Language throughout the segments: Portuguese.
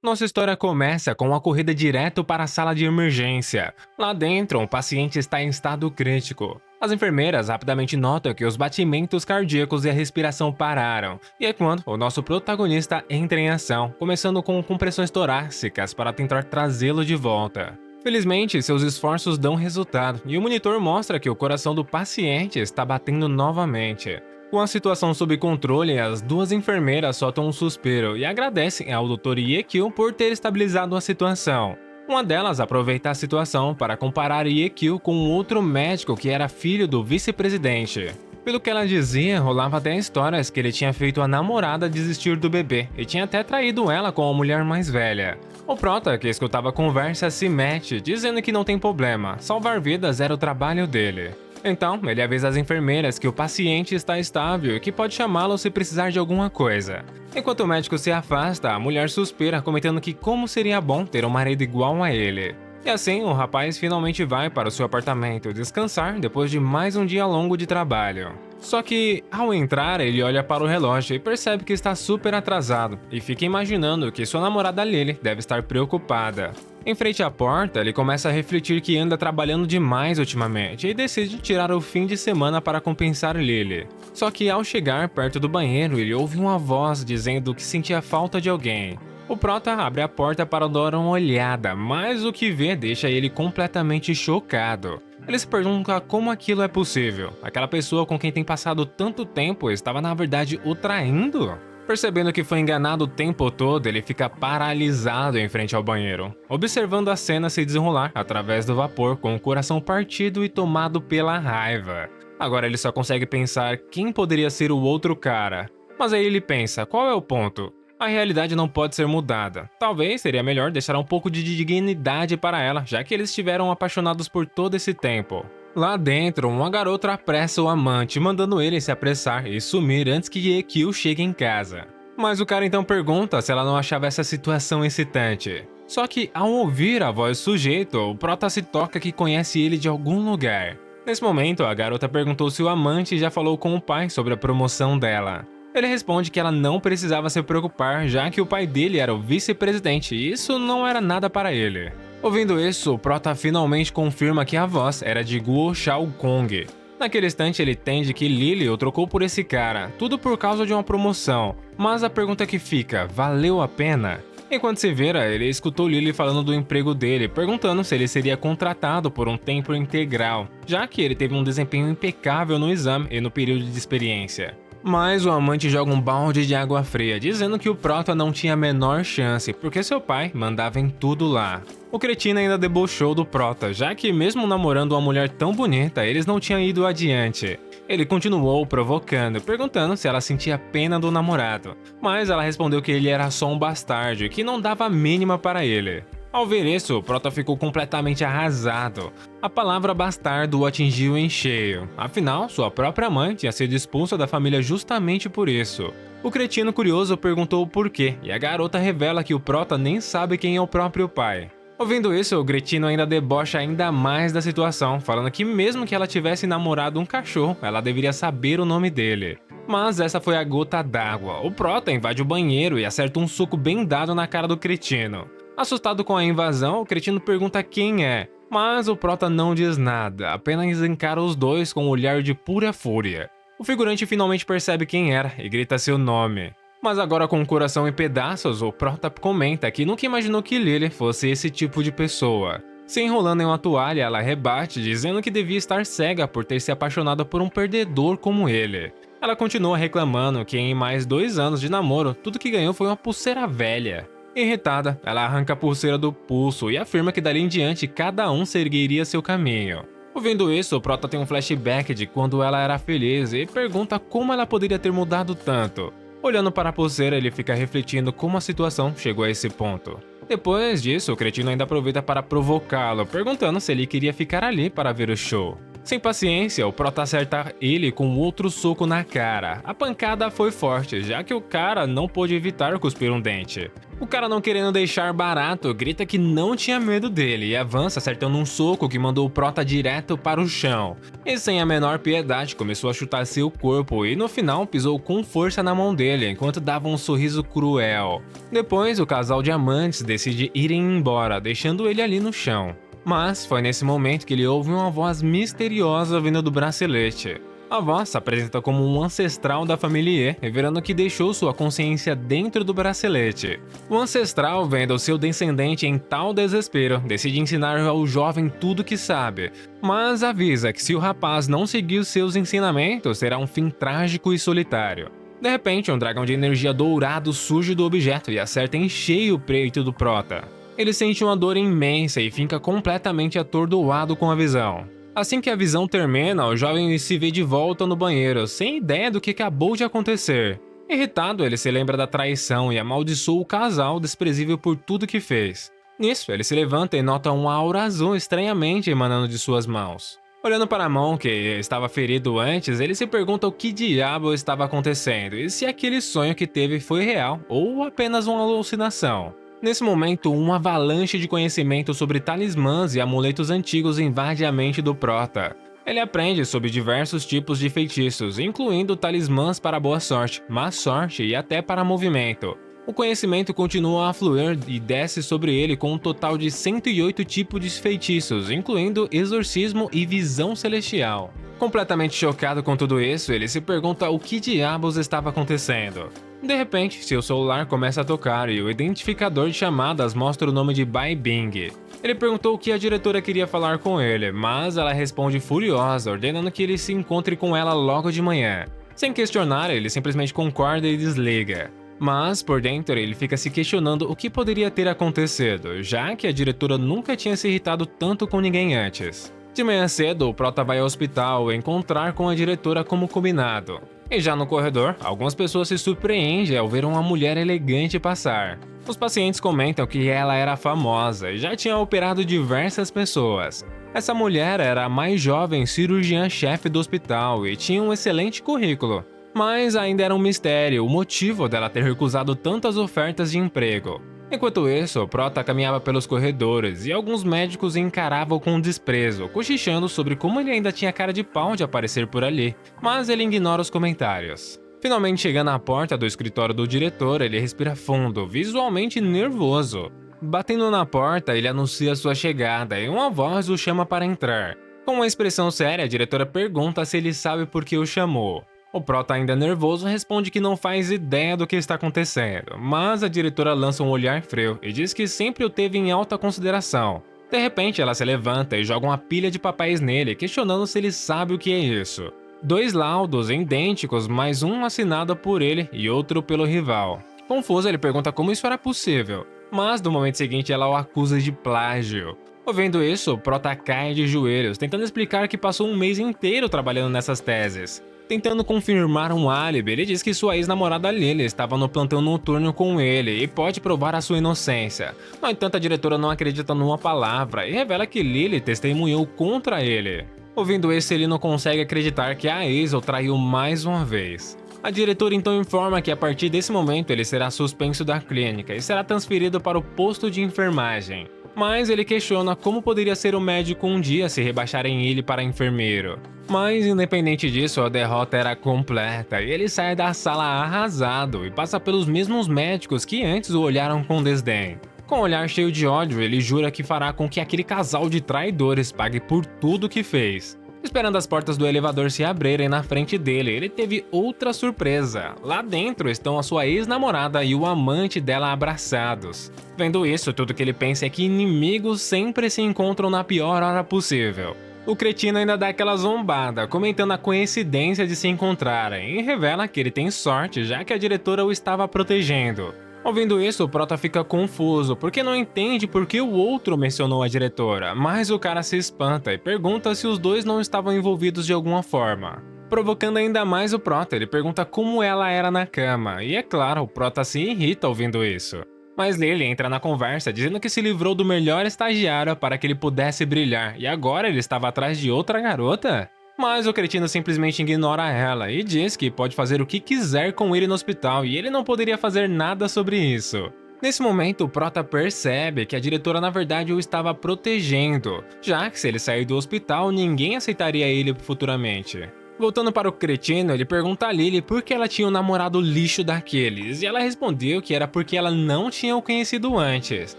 Nossa história começa com uma corrida direto para a sala de emergência. Lá dentro, um paciente está em estado crítico. As enfermeiras rapidamente notam que os batimentos cardíacos e a respiração pararam, e é quando o nosso protagonista entra em ação, começando com compressões torácicas para tentar trazê-lo de volta. Felizmente, seus esforços dão resultado e o monitor mostra que o coração do paciente está batendo novamente. Com a situação sob controle, as duas enfermeiras soltam um suspiro e agradecem ao Dr. Yekil por ter estabilizado a situação. Uma delas aproveita a situação para comparar Yekil com um outro médico que era filho do vice-presidente. Pelo que ela dizia, rolava até histórias que ele tinha feito a namorada desistir do bebê e tinha até traído ela com a mulher mais velha. O prota, que escutava a conversa, se mete, dizendo que não tem problema, salvar vidas era o trabalho dele. Então, ele avisa as enfermeiras que o paciente está estável e que pode chamá-lo se precisar de alguma coisa. Enquanto o médico se afasta, a mulher suspira, comentando que como seria bom ter um marido igual a ele. E assim, o rapaz finalmente vai para o seu apartamento descansar depois de mais um dia longo de trabalho. Só que, ao entrar, ele olha para o relógio e percebe que está super atrasado, e fica imaginando que sua namorada Lily deve estar preocupada. Em frente à porta, ele começa a refletir que anda trabalhando demais ultimamente e decide tirar o fim de semana para compensar Lily. Só que ao chegar perto do banheiro, ele ouve uma voz dizendo que sentia falta de alguém. O prota abre a porta para dar uma olhada, mas o que vê deixa ele completamente chocado. Ele se pergunta como aquilo é possível. Aquela pessoa com quem tem passado tanto tempo estava na verdade o traindo? Percebendo que foi enganado o tempo todo, ele fica paralisado em frente ao banheiro, observando a cena se desenrolar através do vapor com o coração partido e tomado pela raiva. Agora ele só consegue pensar quem poderia ser o outro cara. Mas aí ele pensa, qual é o ponto? A realidade não pode ser mudada. Talvez seria melhor deixar um pouco de dignidade para ela, já que eles estiveram apaixonados por todo esse tempo. Lá dentro, uma garota apressa o amante, mandando ele se apressar e sumir antes que Yekil chegue em casa. Mas o cara então pergunta se ela não achava essa situação excitante. Só que, ao ouvir a voz do sujeito, o prota se toca que conhece ele de algum lugar. Nesse momento, a garota perguntou se o amante já falou com o pai sobre a promoção dela. Ele responde que ela não precisava se preocupar, já que o pai dele era o vice-presidente e isso não era nada para ele. Ouvindo isso, o prota finalmente confirma que a voz era de Guo Xiaokong. Naquele instante ele entende que Lily o trocou por esse cara, tudo por causa de uma promoção. Mas a pergunta que fica, valeu a pena? Enquanto se vira, ele escutou Lily falando do emprego dele, perguntando se ele seria contratado por um tempo integral, já que ele teve um desempenho impecável no exame e no período de experiência. Mas o amante joga um balde de água fria, dizendo que o prota não tinha a menor chance, porque seu pai mandava em tudo lá. O cretino ainda debochou do prota, já que mesmo namorando uma mulher tão bonita, eles não tinham ido adiante. Ele continuou provocando, perguntando se ela sentia pena do namorado, mas ela respondeu que ele era só um bastardo e que não dava a mínima para ele. Ao ver isso, o prota ficou completamente arrasado. A palavra bastardo o atingiu em cheio, afinal, sua própria mãe tinha sido expulsa da família justamente por isso. O cretino curioso perguntou o porquê, e a garota revela que o prota nem sabe quem é o próprio pai. Ouvindo isso, o cretino ainda debocha ainda mais da situação, falando que mesmo que ela tivesse namorado um cachorro, ela deveria saber o nome dele. Mas essa foi a gota d'água. O prota invade o banheiro e acerta um soco bem dado na cara do cretino. Assustado com a invasão, o cretino pergunta quem é, mas o prota não diz nada, apenas encara os dois com um olhar de pura fúria. O figurante finalmente percebe quem era e grita seu nome. Mas agora com o coração em pedaços, o prota comenta que nunca imaginou que Lily fosse esse tipo de pessoa. Se enrolando em uma toalha, ela rebate, dizendo que devia estar cega por ter se apaixonado por um perdedor como ele. Ela continua reclamando que em mais 2 anos de namoro, tudo que ganhou foi uma pulseira velha. Irritada, ela arranca a pulseira do pulso e afirma que dali em diante cada um seguiria seu caminho. Ouvindo isso, o prota tem um flashback de quando ela era feliz e pergunta como ela poderia ter mudado tanto. Olhando para a pulseira, ele fica refletindo como a situação chegou a esse ponto. Depois disso, o cretino ainda aproveita para provocá-lo, perguntando se ele queria ficar ali para ver o show. Sem paciência, o prota acerta ele com outro soco na cara. A pancada foi forte, já que o cara não pôde evitar cuspir um dente. O cara, não querendo deixar barato, grita que não tinha medo dele e avança acertando um soco que mandou o prota direto para o chão. E sem a menor piedade começou a chutar seu corpo e no final pisou com força na mão dele enquanto dava um sorriso cruel. Depois o casal de amantes decide irem embora, deixando ele ali no chão. Mas foi nesse momento que ele ouve uma voz misteriosa vindo do bracelete. A voz se apresenta como um ancestral da família, revelando que deixou sua consciência dentro do bracelete. O ancestral, vendo seu descendente em tal desespero, decide ensinar ao jovem tudo que sabe, mas avisa que se o rapaz não seguir seus ensinamentos, terá um fim trágico e solitário. De repente, um dragão de energia dourado surge do objeto e acerta em cheio o peito do prota. Ele sente uma dor imensa e fica completamente atordoado com a visão. Assim que a visão termina, o jovem se vê de volta no banheiro, sem ideia do que acabou de acontecer. Irritado, ele se lembra da traição e amaldiçoa o casal desprezível por tudo que fez. Nisso, ele se levanta e nota uma aura azul estranhamente emanando de suas mãos. Olhando para a mão que estava ferido antes, ele se pergunta o que diabo estava acontecendo e se aquele sonho que teve foi real ou apenas uma alucinação. Nesse momento, uma avalanche de conhecimento sobre talismãs e amuletos antigos invade a mente do prota. Ele aprende sobre diversos tipos de feitiços, incluindo talismãs para boa sorte, má sorte e até para movimento. O conhecimento continua a fluir e desce sobre ele com um total de 108 tipos de feitiços, incluindo exorcismo e visão celestial. Completamente chocado com tudo isso, ele se pergunta o que diabos estava acontecendo. De repente, seu celular começa a tocar e o identificador de chamadas mostra o nome de Bai Bing. Ele perguntou o que a diretora queria falar com ele, mas ela responde furiosa, ordenando que ele se encontre com ela logo de manhã. Sem questionar, ele simplesmente concorda e desliga. Mas, por dentro, ele fica se questionando o que poderia ter acontecido, já que a diretora nunca tinha se irritado tanto com ninguém antes. De manhã cedo, o prota vai ao hospital encontrar com a diretora como combinado. E já no corredor, algumas pessoas se surpreendem ao ver uma mulher elegante passar. Os pacientes comentam que ela era famosa e já tinha operado diversas pessoas. Essa mulher era a mais jovem cirurgiã-chefe do hospital e tinha um excelente currículo. Mas ainda era um mistério o motivo dela ter recusado tantas ofertas de emprego. Enquanto isso, o prota caminhava pelos corredores e alguns médicos o encaravam com desprezo, cochichando sobre como ele ainda tinha cara de pau de aparecer por ali, mas ele ignora os comentários. Finalmente chegando à porta do escritório do diretor, ele respira fundo, visualmente nervoso. Batendo na porta, ele anuncia sua chegada e uma voz o chama para entrar. Com uma expressão séria, a diretora pergunta se ele sabe por que o chamou. O prota, ainda nervoso, responde que não faz ideia do que está acontecendo, mas a diretora lança um olhar frio e diz que sempre o teve em alta consideração. De repente, ela se levanta e joga uma pilha de papéis nele, questionando se ele sabe o que é isso. 2 laudos idênticos, mais um assinado por ele e outro pelo rival. Confuso, ele pergunta como isso era possível, mas no momento seguinte ela o acusa de plágio. Ouvindo isso, o prota cai de joelhos, tentando explicar que passou um mês inteiro trabalhando nessas teses. Tentando confirmar um álibi, ele diz que sua ex-namorada Lily estava no plantão noturno com ele e pode provar a sua inocência. No entanto, a diretora não acredita numa palavra e revela que Lily testemunhou contra ele. Ouvindo isso, ele não consegue acreditar que a ex o traiu mais uma vez. A diretora então informa que a partir desse momento ele será suspenso da clínica e será transferido para o posto de enfermagem. Mas ele questiona como poderia ser o médico um dia se rebaixarem ele para enfermeiro. Mas independente disso, a derrota era completa e ele sai da sala arrasado e passa pelos mesmos médicos que antes o olharam com desdém. Com um olhar cheio de ódio, ele jura que fará com que aquele casal de traidores pague por tudo que fez. Esperando as portas do elevador se abrirem na frente dele, ele teve outra surpresa. Lá dentro estão a sua ex-namorada e o amante dela abraçados. Vendo isso, tudo que ele pensa é que inimigos sempre se encontram na pior hora possível. O cretino ainda dá aquela zombada, comentando a coincidência de se encontrarem, e revela que ele tem sorte já que a diretora o estava protegendo. Ouvindo isso, o prota fica confuso, porque não entende por que o outro mencionou a diretora, mas o cara se espanta e pergunta se os dois não estavam envolvidos de alguma forma. Provocando ainda mais o prota, ele pergunta como ela era na cama, e é claro, o prota se irrita ouvindo isso. Mas Lily entra na conversa dizendo que se livrou do melhor estagiário para que ele pudesse brilhar, e agora ele estava atrás de outra garota? Mas o cretino simplesmente ignora ela e diz que pode fazer o que quiser com ele no hospital e ele não poderia fazer nada sobre isso. Nesse momento, o Prota percebe que a diretora na verdade o estava protegendo, já que se ele sair do hospital, ninguém aceitaria ele futuramente. Voltando para o cretino, ele pergunta a Lily por que ela tinha um namorado lixo daqueles, e ela respondeu que era porque ela não tinha o conhecido antes.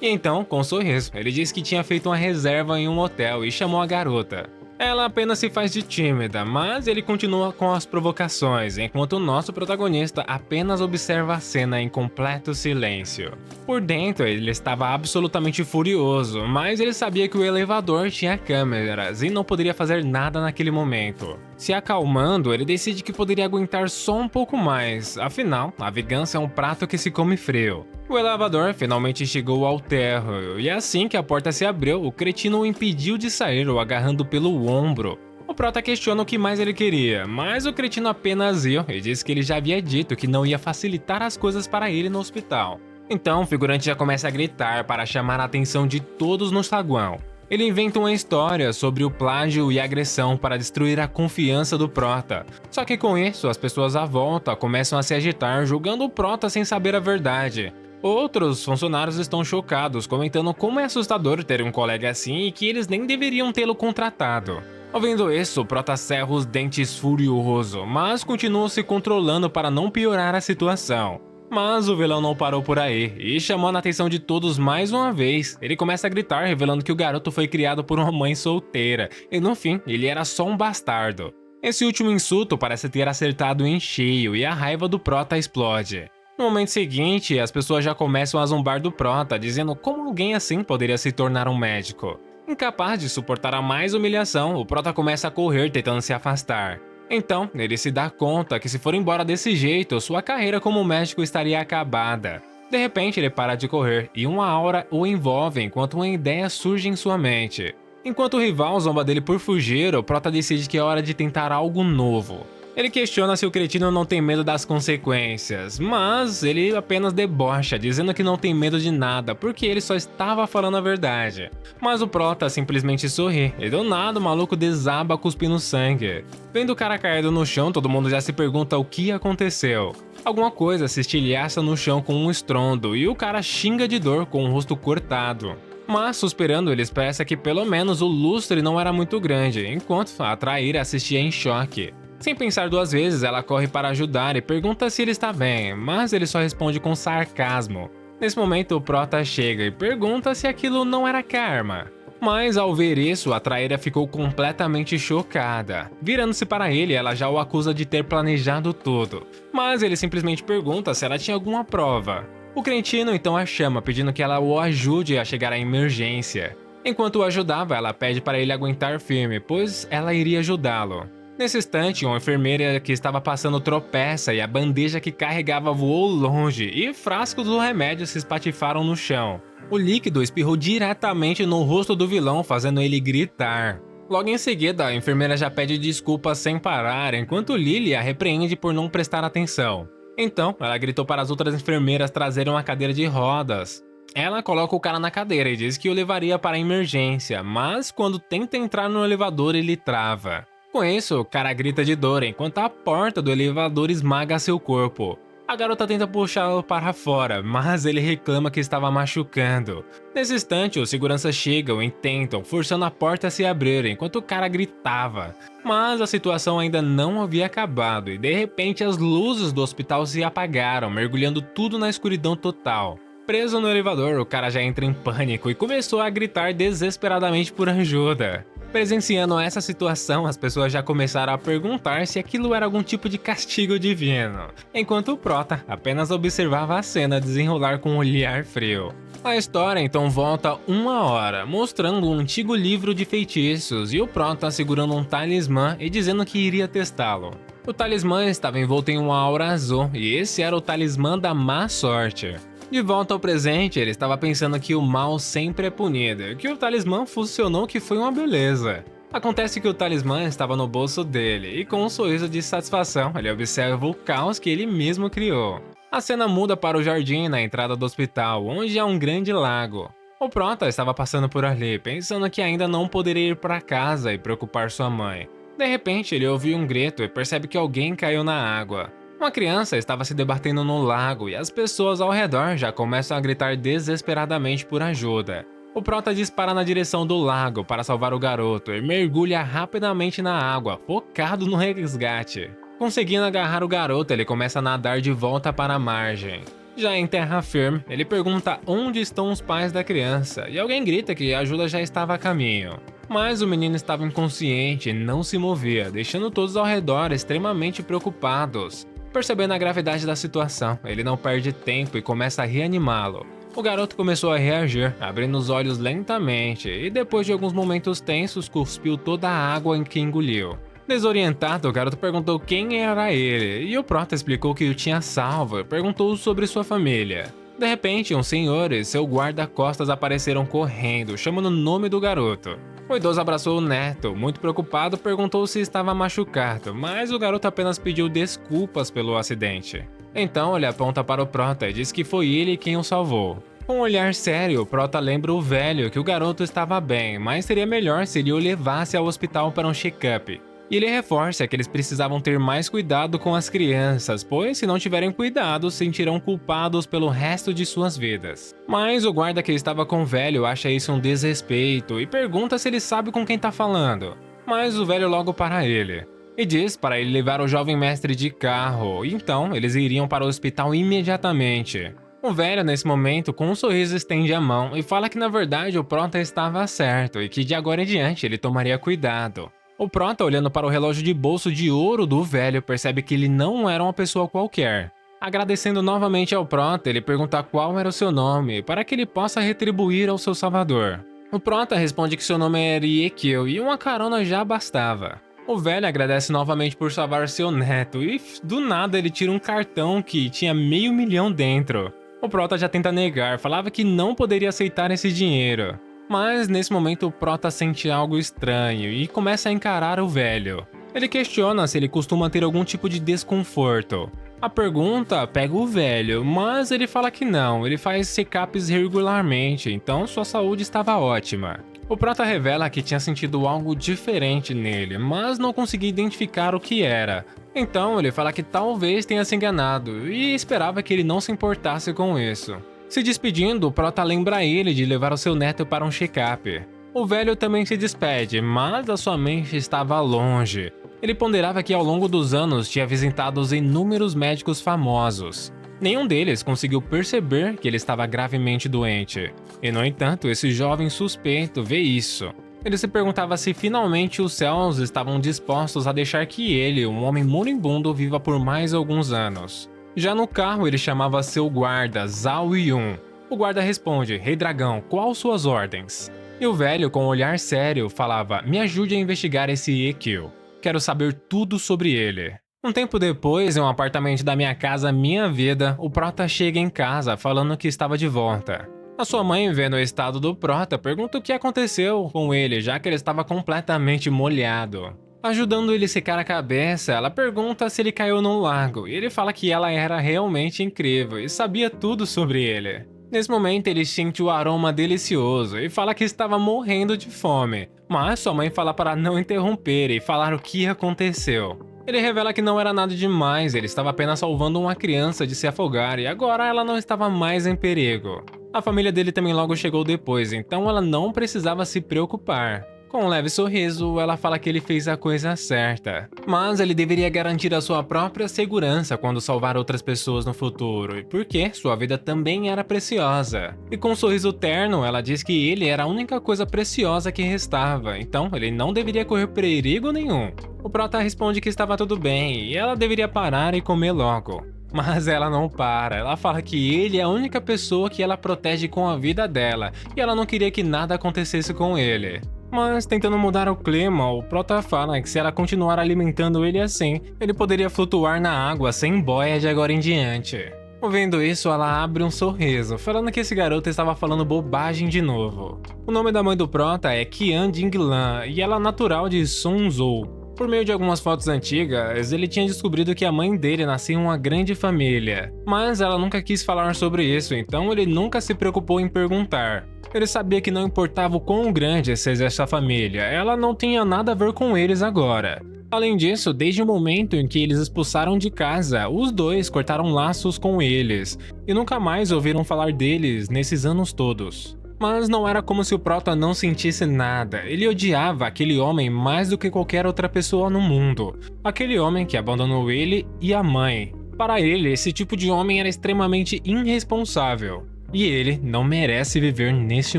E então, com um sorriso, ele disse que tinha feito uma reserva em um hotel e chamou a garota. Ela apenas se faz de tímida, mas ele continua com as provocações, enquanto o nosso protagonista apenas observa a cena em completo silêncio. Por dentro, ele estava absolutamente furioso, mas ele sabia que o elevador tinha câmeras e não poderia fazer nada naquele momento. Se acalmando, ele decide que poderia aguentar só um pouco mais, afinal, a vingança é um prato que se come frio. O elevador finalmente chegou ao térreo, e assim que a porta se abriu, o cretino o impediu de sair, o agarrando pelo ombro. O Prota questiona o que mais ele queria, mas o cretino apenas riu e disse que ele já havia dito que não ia facilitar as coisas para ele no hospital. Então o figurante já começa a gritar para chamar a atenção de todos no saguão. Ele inventa uma história sobre o plágio e agressão para destruir a confiança do Prota. Só que com isso, as pessoas à volta começam a se agitar, julgando o Prota sem saber a verdade. Outros funcionários estão chocados, comentando como é assustador ter um colega assim e que eles nem deveriam tê-lo contratado. Ouvindo isso, o Prota cerra os dentes furioso, mas continua se controlando para não piorar a situação. Mas o vilão não parou por aí, e chamando a atenção de todos mais uma vez, ele começa a gritar revelando que o garoto foi criado por uma mãe solteira, e no fim, ele era só um bastardo. Esse último insulto parece ter acertado em cheio e a raiva do Prota explode. No momento seguinte, as pessoas já começam a zombar do Prota, dizendo como alguém assim poderia se tornar um médico. Incapaz de suportar a mais humilhação, o Prota começa a correr tentando se afastar. Então, ele se dá conta que se for embora desse jeito, sua carreira como médico estaria acabada. De repente, ele para de correr e uma aura o envolve enquanto uma ideia surge em sua mente. Enquanto o rival zomba dele por fugir, o Prota decide que é hora de tentar algo novo. Ele questiona se o cretino não tem medo das consequências, mas ele apenas debocha, dizendo que não tem medo de nada, porque ele só estava falando a verdade. Mas o Prota simplesmente sorri, e do nada o maluco desaba cuspindo sangue. Vendo o cara caído no chão, todo mundo já se pergunta o que aconteceu. Alguma coisa se estilhaça no chão com um estrondo, e o cara xinga de dor com o rosto cortado. Mas, suspirando, ele expressa que pelo menos o lustre não era muito grande, enquanto a traíra assistia em choque. Sem pensar duas vezes, ela corre para ajudar e pergunta se ele está bem, mas ele só responde com sarcasmo. Nesse momento, o Prota chega e pergunta se aquilo não era karma. Mas ao ver isso, a traíra ficou completamente chocada. Virando-se para ele, ela já o acusa de ter planejado tudo. Mas ele simplesmente pergunta se ela tinha alguma prova. O cretino então a chama, pedindo que ela o ajude a chegar à emergência. Enquanto o ajudava, ela pede para ele aguentar firme, pois ela iria ajudá-lo. Nesse instante, uma enfermeira que estava passando tropeça e a bandeja que carregava voou longe e frascos do remédio se espatifaram no chão. O líquido espirrou diretamente no rosto do vilão, fazendo ele gritar. Logo em seguida, a enfermeira já pede desculpas sem parar, enquanto Lily a repreende por não prestar atenção. Então, ela gritou para as outras enfermeiras trazerem uma cadeira de rodas. Ela coloca o cara na cadeira e diz que o levaria para a emergência, mas quando tenta entrar no elevador, ele trava. Com isso, o cara grita de dor enquanto a porta do elevador esmaga seu corpo. A garota tenta puxá-lo para fora, mas ele reclama que estava machucando. Nesse instante, os seguranças chegam e tentam, forçando a porta a se abrir enquanto o cara gritava. Mas a situação ainda não havia acabado e de repente as luzes do hospital se apagaram, mergulhando tudo na escuridão total. Preso no elevador, o cara já entra em pânico e começou a gritar desesperadamente por ajuda. Presenciando essa situação, as pessoas já começaram a perguntar se aquilo era algum tipo de castigo divino, enquanto o Prota apenas observava a cena desenrolar com um olhar frio. A história então volta uma hora, mostrando um antigo livro de feitiços e o Prota segurando um talismã e dizendo que iria testá-lo. O talismã estava envolto em uma aura azul e esse era o talismã da má sorte. De volta ao presente, ele estava pensando que o mal sempre é punido, que o talismã funcionou, que foi uma beleza. Acontece que o talismã estava no bolso dele e com um sorriso de satisfação ele observa o caos que ele mesmo criou. A cena muda para o jardim na entrada do hospital, onde há um grande lago. O Prota estava passando por ali, pensando que ainda não poderia ir para casa e preocupar sua mãe. De repente ele ouve um grito e percebe que alguém caiu na água. Uma criança estava se debatendo no lago e as pessoas ao redor já começam a gritar desesperadamente por ajuda. O prota dispara na direção do lago para salvar o garoto e mergulha rapidamente na água, focado no resgate. Conseguindo agarrar o garoto, ele começa a nadar de volta para a margem. Já em terra firme, ele pergunta onde estão os pais da criança e alguém grita que a ajuda já estava a caminho. Mas o menino estava inconsciente e não se movia, deixando todos ao redor extremamente preocupados. Percebendo a gravidade da situação, ele não perde tempo e começa a reanimá-lo. O garoto começou a reagir, abrindo os olhos lentamente e depois de alguns momentos tensos, cuspiu toda a água em que engoliu. Desorientado, o garoto perguntou quem era ele e o prota explicou que o tinha salvo e perguntou sobre sua família. De repente, um senhor e seu guarda-costas apareceram correndo, chamando o nome do garoto. O idoso abraçou o neto, muito preocupado, perguntou se estava machucado, mas o garoto apenas pediu desculpas pelo acidente. Então ele aponta para o prota e diz que foi ele quem o salvou. Com um olhar sério, o prota lembra o velho que o garoto estava bem, mas seria melhor se ele o levasse ao hospital para um check-up. E ele reforça que eles precisavam ter mais cuidado com as crianças, pois se não tiverem cuidado, se sentirão culpados pelo resto de suas vidas. Mas o guarda que estava com o velho acha isso um desrespeito e pergunta se ele sabe com quem está falando. Mas o velho logo para ele e diz para ele levar o jovem mestre de carro, então eles iriam para o hospital imediatamente. O velho, nesse momento, com um sorriso estende a mão e fala que na verdade o prota estava certo e que de agora em diante ele tomaria cuidado. O prota, olhando para o relógio de bolso de ouro do velho, percebe que ele não era uma pessoa qualquer. Agradecendo novamente ao prota, ele pergunta qual era o seu nome, para que ele possa retribuir ao seu salvador. O prota responde que seu nome era Ezequiel e uma carona já bastava. O velho agradece novamente por salvar seu neto e, do nada, ele tira um cartão que tinha $500 mil dentro. O prota já tenta negar, falava que não poderia aceitar esse dinheiro. Mas nesse momento o prota sente algo estranho e começa a encarar o velho. Ele questiona se ele costuma ter algum tipo de desconforto. A pergunta pega o velho, mas ele fala que não, ele faz check-ups regularmente, então sua saúde estava ótima. O prota revela que tinha sentido algo diferente nele, mas não conseguia identificar o que era. Então ele fala que talvez tenha se enganado e esperava que ele não se importasse com isso. Se despedindo, o prota lembra ele de levar o seu neto para um check-up. O velho também se despede, mas a sua mente estava longe. Ele ponderava que ao longo dos anos tinha visitado inúmeros médicos famosos. Nenhum deles conseguiu perceber que ele estava gravemente doente. E no entanto, esse jovem suspeito vê isso. Ele se perguntava se finalmente os céus estavam dispostos a deixar que ele, um homem moribundo, viva por mais alguns anos. Já no carro, ele chamava seu guarda, Zhao Yun. O guarda responde, Rei Dragão, qual suas ordens? E o velho, com um olhar sério, falava, me ajude a investigar esse Ezequiel. Quero saber tudo sobre ele. Um tempo depois, em um apartamento da minha casa Minha Vida, o prota chega em casa falando que estava de volta. A sua mãe, vendo o estado do prota, pergunta o que aconteceu com ele, já que ele estava completamente molhado. Ajudando ele a secar a cabeça, ela pergunta se ele caiu no lago e ele fala que ela era realmente incrível e sabia tudo sobre ele. Nesse momento ele sente o aroma delicioso e fala que estava morrendo de fome, mas sua mãe fala para não interromper e falar o que aconteceu. Ele revela que não era nada demais, ele estava apenas salvando uma criança de se afogar e agora ela não estava mais em perigo. A família dele também logo chegou depois, então ela não precisava se preocupar. Com um leve sorriso, ela fala que ele fez a coisa certa, mas ele deveria garantir a sua própria segurança quando salvar outras pessoas no futuro, porque sua vida também era preciosa. E com um sorriso terno, ela diz que ele era a única coisa preciosa que restava, então ele não deveria correr perigo nenhum. O prota responde que estava tudo bem e ela deveria parar e comer logo. Mas ela não para, ela fala que ele é a única pessoa que ela protege com a vida dela e ela não queria que nada acontecesse com ele. Mas tentando mudar o clima, o prota fala que se ela continuar alimentando ele assim, ele poderia flutuar na água sem boia de agora em diante. Ouvindo isso, ela abre um sorriso, falando que esse garoto estava falando bobagem de novo. O nome da mãe do prota é Qian Jinglan e ela é natural de Sun Zhou. Por meio de algumas fotos antigas, ele tinha descobrido que a mãe dele nascia em uma grande família, mas ela nunca quis falar sobre isso, então ele nunca se preocupou em perguntar. Ele sabia que não importava o quão grande seja essa família, ela não tinha nada a ver com eles agora. Além disso, desde o momento em que eles expulsaram de casa, os dois cortaram laços com eles e nunca mais ouviram falar deles nesses anos todos. Mas não era como se o Prota não sentisse nada, ele odiava aquele homem mais do que qualquer outra pessoa no mundo. Aquele homem que abandonou ele e a mãe. Para ele, esse tipo de homem era extremamente irresponsável. E ele não merece viver neste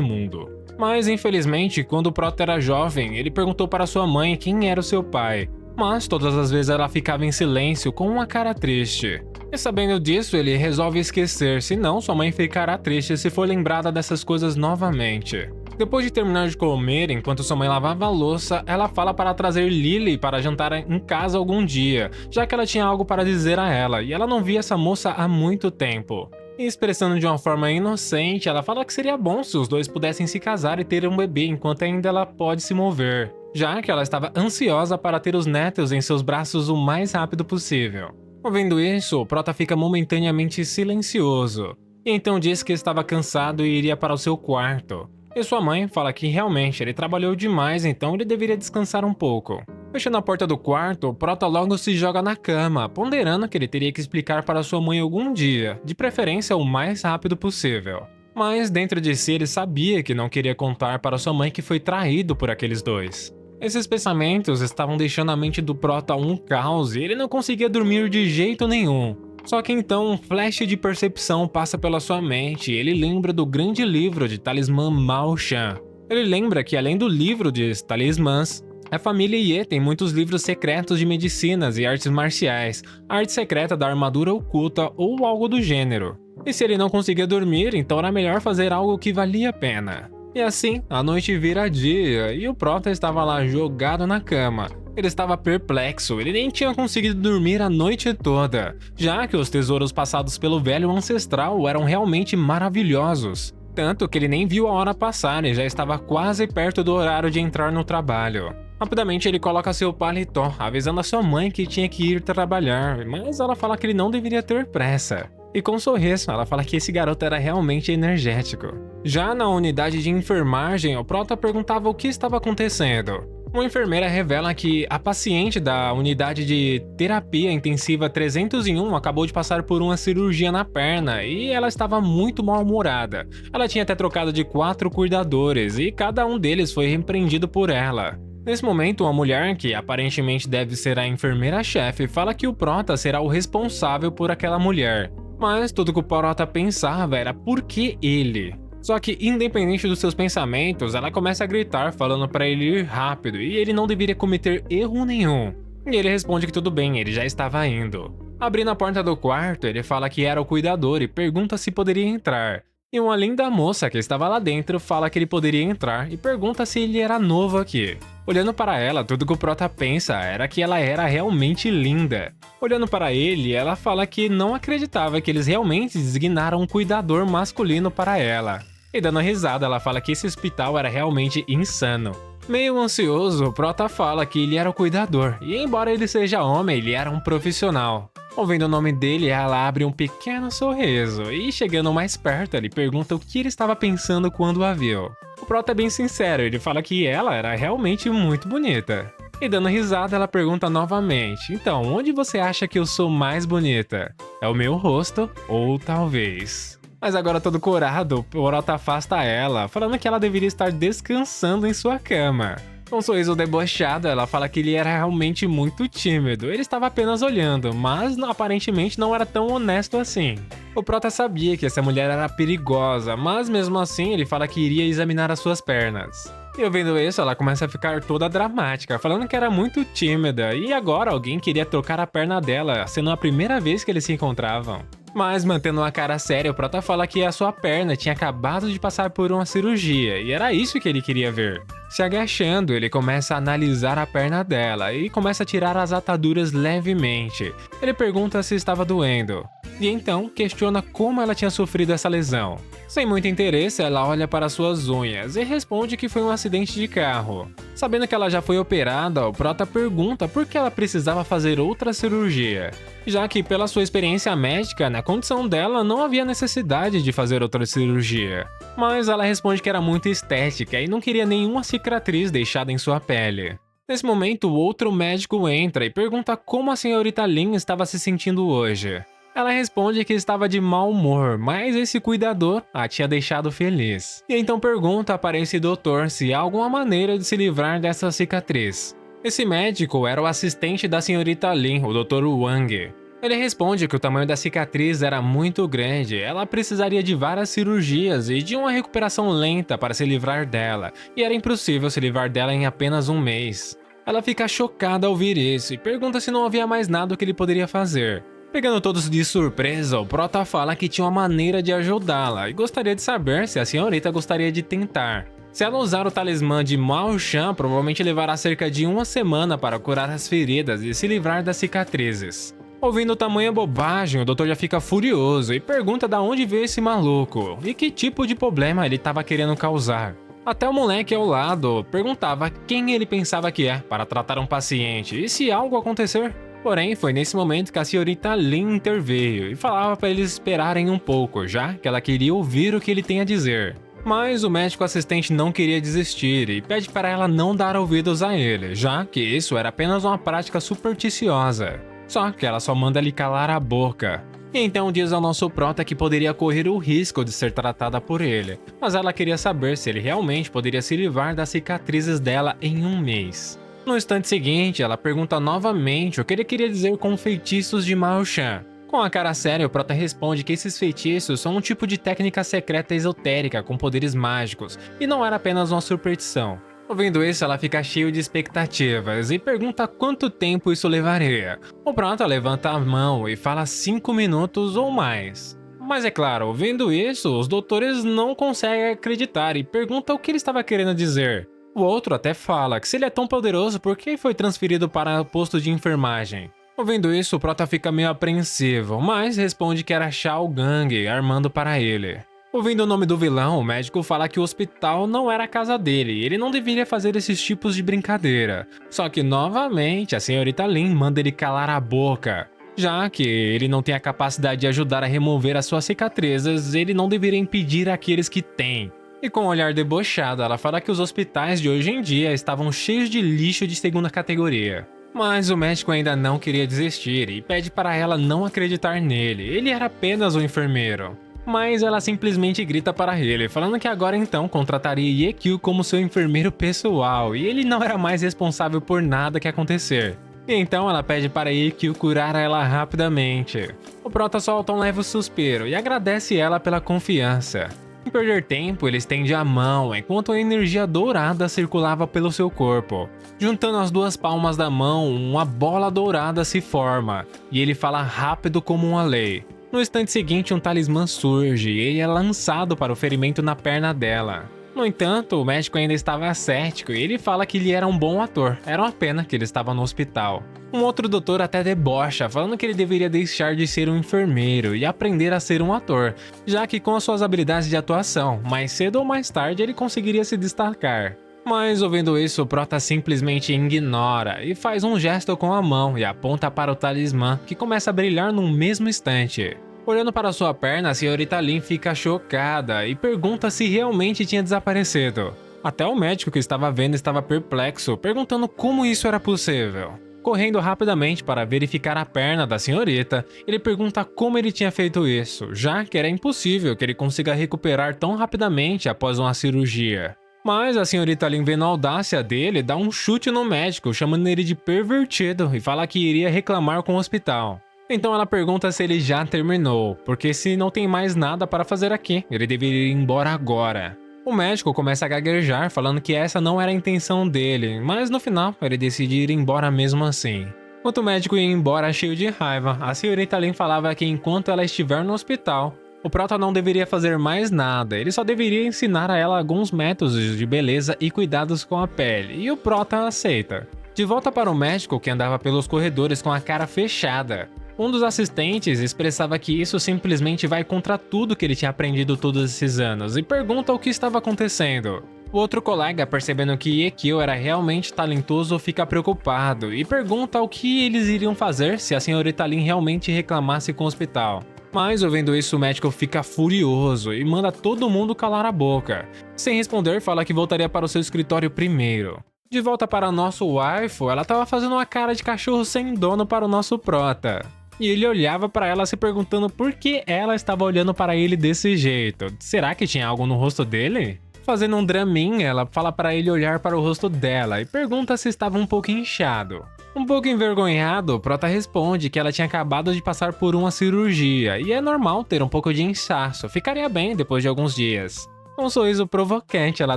mundo. Mas infelizmente, quando o Prota era jovem, ele perguntou para sua mãe quem era o seu pai. Mas todas as vezes ela ficava em silêncio com uma cara triste. E sabendo disso, ele resolve esquecer, senão sua mãe ficará triste se for lembrada dessas coisas novamente. Depois de terminar de comer, enquanto sua mãe lavava a louça, ela fala para trazer Lily para jantar em casa algum dia, já que ela tinha algo para dizer a ela, e ela não via essa moça há muito tempo. E expressando de uma forma inocente, ela fala que seria bom se os dois pudessem se casar e ter um bebê enquanto ainda ela pode se mover, já que ela estava ansiosa para ter os netos em seus braços o mais rápido possível. Ouvindo isso, o Prota fica momentaneamente silencioso, e então diz que estava cansado e iria para o seu quarto. E sua mãe fala que realmente ele trabalhou demais, então ele deveria descansar um pouco. Fechando a porta do quarto, o Prota logo se joga na cama, ponderando que ele teria que explicar para sua mãe algum dia, de preferência o mais rápido possível. Mas dentro de si ele sabia que não queria contar para sua mãe que foi traído por aqueles dois. Esses pensamentos estavam deixando a mente do Prota um caos e ele não conseguia dormir de jeito nenhum. Só que então um flash de percepção passa pela sua mente e ele lembra do grande livro de Talismã Mao Shan. Ele lembra que além do livro de talismãs, a família Ye tem muitos livros secretos de medicinas e artes marciais, a arte secreta da armadura oculta ou algo do gênero. E se ele não conseguia dormir, então era melhor fazer algo que valia a pena. E assim, a noite vira dia e o Prota estava lá jogado na cama. Ele estava perplexo, ele nem tinha conseguido dormir a noite toda, já que os tesouros passados pelo velho ancestral eram realmente maravilhosos. Tanto que ele nem viu a hora passar e já estava quase perto do horário de entrar no trabalho. Rapidamente ele coloca seu paletó, avisando a sua mãe que tinha que ir trabalhar, mas ela fala que ele não deveria ter pressa. E com um sorriso, ela fala que esse garoto era realmente energético. Já na unidade de enfermagem, o Prota perguntava o que estava acontecendo. Uma enfermeira revela que a paciente da unidade de terapia intensiva 301 acabou de passar por uma cirurgia na perna e ela estava muito mal-humorada. Ela tinha até trocado de 4 cuidadores e cada um deles foi repreendido por ela. Nesse momento, uma mulher, que aparentemente deve ser a enfermeira-chefe, fala que o Prota será o responsável por aquela mulher. Mas tudo que o Prota pensava era por que ele? Só que, independente dos seus pensamentos, ela começa a gritar falando para ele ir rápido e ele não deveria cometer erro nenhum. E ele responde que tudo bem, ele já estava indo. Abrindo a porta do quarto, ele fala que era o cuidador e pergunta se poderia entrar. E uma linda moça que estava lá dentro fala que ele poderia entrar e pergunta se ele era novo aqui. Olhando para ela, tudo que o Prota pensa era que ela era realmente linda. Olhando para ele, ela fala que não acreditava que eles realmente designaram um cuidador masculino para ela. E dando risada, ela fala que esse hospital era realmente insano. Meio ansioso, o Prota fala que ele era o cuidador, e embora ele seja homem, ele era um profissional. Ouvindo o nome dele, ela abre um pequeno sorriso, e chegando mais perto, ele pergunta o que ele estava pensando quando a viu. O Prota é bem sincero, ele fala que ela era realmente muito bonita. E dando risada, ela pergunta novamente, então, onde você acha que eu sou mais bonita? É o meu rosto ou talvez? Mas agora todo corado, o Prota afasta ela, falando que ela deveria estar descansando em sua cama. Com um sorriso debochado, ela fala que ele era realmente muito tímido, ele estava apenas olhando, mas aparentemente não era tão honesto assim. O Prota sabia que essa mulher era perigosa, mas mesmo assim ele fala que iria examinar as suas pernas. E ouvindo isso, ela começa a ficar toda dramática, falando que era muito tímida e agora alguém queria trocar a perna dela, sendo a primeira vez que eles se encontravam. Mas mantendo uma cara séria, o Prota fala que a sua perna tinha acabado de passar por uma cirurgia e era isso que ele queria ver. Se agachando, ele começa a analisar a perna dela e começa a tirar as ataduras levemente. Ele pergunta se estava doendo. E então questiona como ela tinha sofrido essa lesão. Sem muito interesse, ela olha para suas unhas e responde que foi um acidente de carro. Sabendo que ela já foi operada, o Prota pergunta por que ela precisava fazer outra cirurgia, já que pela sua experiência médica, na condição dela não havia necessidade de fazer outra cirurgia. Mas ela responde que era muito estética e não queria nenhuma cicatriz deixada em sua pele. Nesse momento, o outro médico entra e pergunta como a senhorita Lin estava se sentindo hoje. Ela responde que estava de mau humor, mas esse cuidador a tinha deixado feliz. E então pergunta para esse doutor se há alguma maneira de se livrar dessa cicatriz. Esse médico era o assistente da senhorita Lin, o Dr. Wang. Ele responde que o tamanho da cicatriz era muito grande, ela precisaria de várias cirurgias e de uma recuperação lenta para se livrar dela, e era impossível se livrar dela em apenas um mês. Ela fica chocada ao ouvir isso e pergunta se não havia mais nada que ele poderia fazer. Pegando todos de surpresa, o Prota fala que tinha uma maneira de ajudá-la e gostaria de saber se a senhorita gostaria de tentar. Se ela usar o talismã de Mao Shan, provavelmente levará cerca de uma semana para curar as feridas e se livrar das cicatrizes. Ouvindo tamanha bobagem, o doutor já fica furioso e pergunta de onde veio esse maluco e que tipo de problema ele estava querendo causar. Até o moleque ao lado perguntava quem ele pensava que é para tratar um paciente e se algo acontecer. Porém, foi nesse momento que a senhorita Lin interveio e falava para eles esperarem um pouco, já que ela queria ouvir o que ele tem a dizer. Mas o médico assistente não queria desistir e pede para ela não dar ouvidos a ele, já que isso era apenas uma prática supersticiosa. Só que ela só manda ele calar a boca. E então diz ao nosso prota que poderia correr o risco de ser tratada por ele, mas ela queria saber se ele realmente poderia se livrar das cicatrizes dela em um mês. No instante seguinte, ela pergunta novamente o que ele queria dizer com feitiços de Mao Shan. Com a cara séria, o prota responde que esses feitiços são um tipo de técnica secreta esotérica com poderes mágicos, e não era apenas uma superstição. Ouvindo isso, ela fica cheia de expectativas e pergunta quanto tempo isso levaria. O prota levanta a mão e fala 5 minutos ou mais. Mas é claro, ouvindo isso, os doutores não conseguem acreditar e perguntam o que ele estava querendo dizer. O outro até fala que se ele é tão poderoso, por que foi transferido para o posto de enfermagem? Ouvindo isso, o prota fica meio apreensivo, mas responde que era Shao Gang armando para ele. Ouvindo o nome do vilão, o médico fala que o hospital não era a casa dele e ele não deveria fazer esses tipos de brincadeira. Só que novamente a senhorita Lin manda ele calar a boca. Já que ele não tem a capacidade de ajudar a remover as suas cicatrizes, ele não deveria impedir aqueles que têm. E com um olhar debochado, ela fala que os hospitais de hoje em dia estavam cheios de lixo de segunda categoria. Mas o médico ainda não queria desistir e pede para ela não acreditar nele, ele era apenas um enfermeiro. Mas ela simplesmente grita para ele, falando que agora então contrataria Yekyu como seu enfermeiro pessoal e ele não era mais responsável por nada que acontecer. E então ela pede para Yekyu curar ela rapidamente. O prota solta um leve suspiro e agradece ela pela confiança. Sem perder tempo, ele estende a mão enquanto a energia dourada circulava pelo seu corpo. Juntando as duas palmas da mão, uma bola dourada se forma e ele fala rápido como uma lei. No instante seguinte, um talismã surge e ele é lançado para o ferimento na perna dela. No entanto, o médico ainda estava cético e ele fala que ele era um bom ator, era uma pena que ele estava no hospital. Um outro doutor até debocha, falando que ele deveria deixar de ser um enfermeiro e aprender a ser um ator, já que com as suas habilidades de atuação, mais cedo ou mais tarde ele conseguiria se destacar. Mas ouvindo isso, o prota simplesmente ignora e faz um gesto com a mão e aponta para o talismã, que começa a brilhar no mesmo instante. Olhando para sua perna, a senhorita Lin fica chocada e pergunta se realmente tinha desaparecido. Até o médico que estava vendo estava perplexo, perguntando como isso era possível. Correndo rapidamente para verificar a perna da senhorita, ele pergunta como ele tinha feito isso, já que era impossível que ele consiga recuperar tão rapidamente após uma cirurgia. Mas a senhorita Lin, vendo a audácia dele, dá um chute no médico, chamando ele de pervertido e fala que iria reclamar com o hospital. Então ela pergunta se ele já terminou, porque se não tem mais nada para fazer aqui, ele deveria ir embora agora. O médico começa a gaguejar, falando que essa não era a intenção dele, mas no final ele decide ir embora mesmo assim. Enquanto o médico ia embora cheio de raiva, a senhorita Lin falava que enquanto ela estiver no hospital, o prota não deveria fazer mais nada, ele só deveria ensinar a ela alguns métodos de beleza e cuidados com a pele, e o prota aceita. De volta para o médico, que andava pelos corredores com a cara fechada, um dos assistentes expressava que isso simplesmente vai contra tudo que ele tinha aprendido todos esses anos e pergunta o que estava acontecendo. O outro colega, percebendo que Yekyu era realmente talentoso, fica preocupado e pergunta o que eles iriam fazer se a senhorita Lin realmente reclamasse com o hospital. Mas ouvindo isso, o médico fica furioso e manda todo mundo calar a boca. Sem responder, fala que voltaria para o seu escritório primeiro. De volta para nosso waifu, ela tava fazendo uma cara de cachorro sem dono para o nosso prota. E ele olhava para ela se perguntando por que ela estava olhando para ele desse jeito. Será que tinha algo no rosto dele? Fazendo um draminha, ela fala para ele olhar para o rosto dela e pergunta se estava um pouco inchado. Um pouco envergonhado, o prota responde que ela tinha acabado de passar por uma cirurgia e é normal ter um pouco de inchaço, ficaria bem depois de alguns dias. Com um sorriso provocante, ela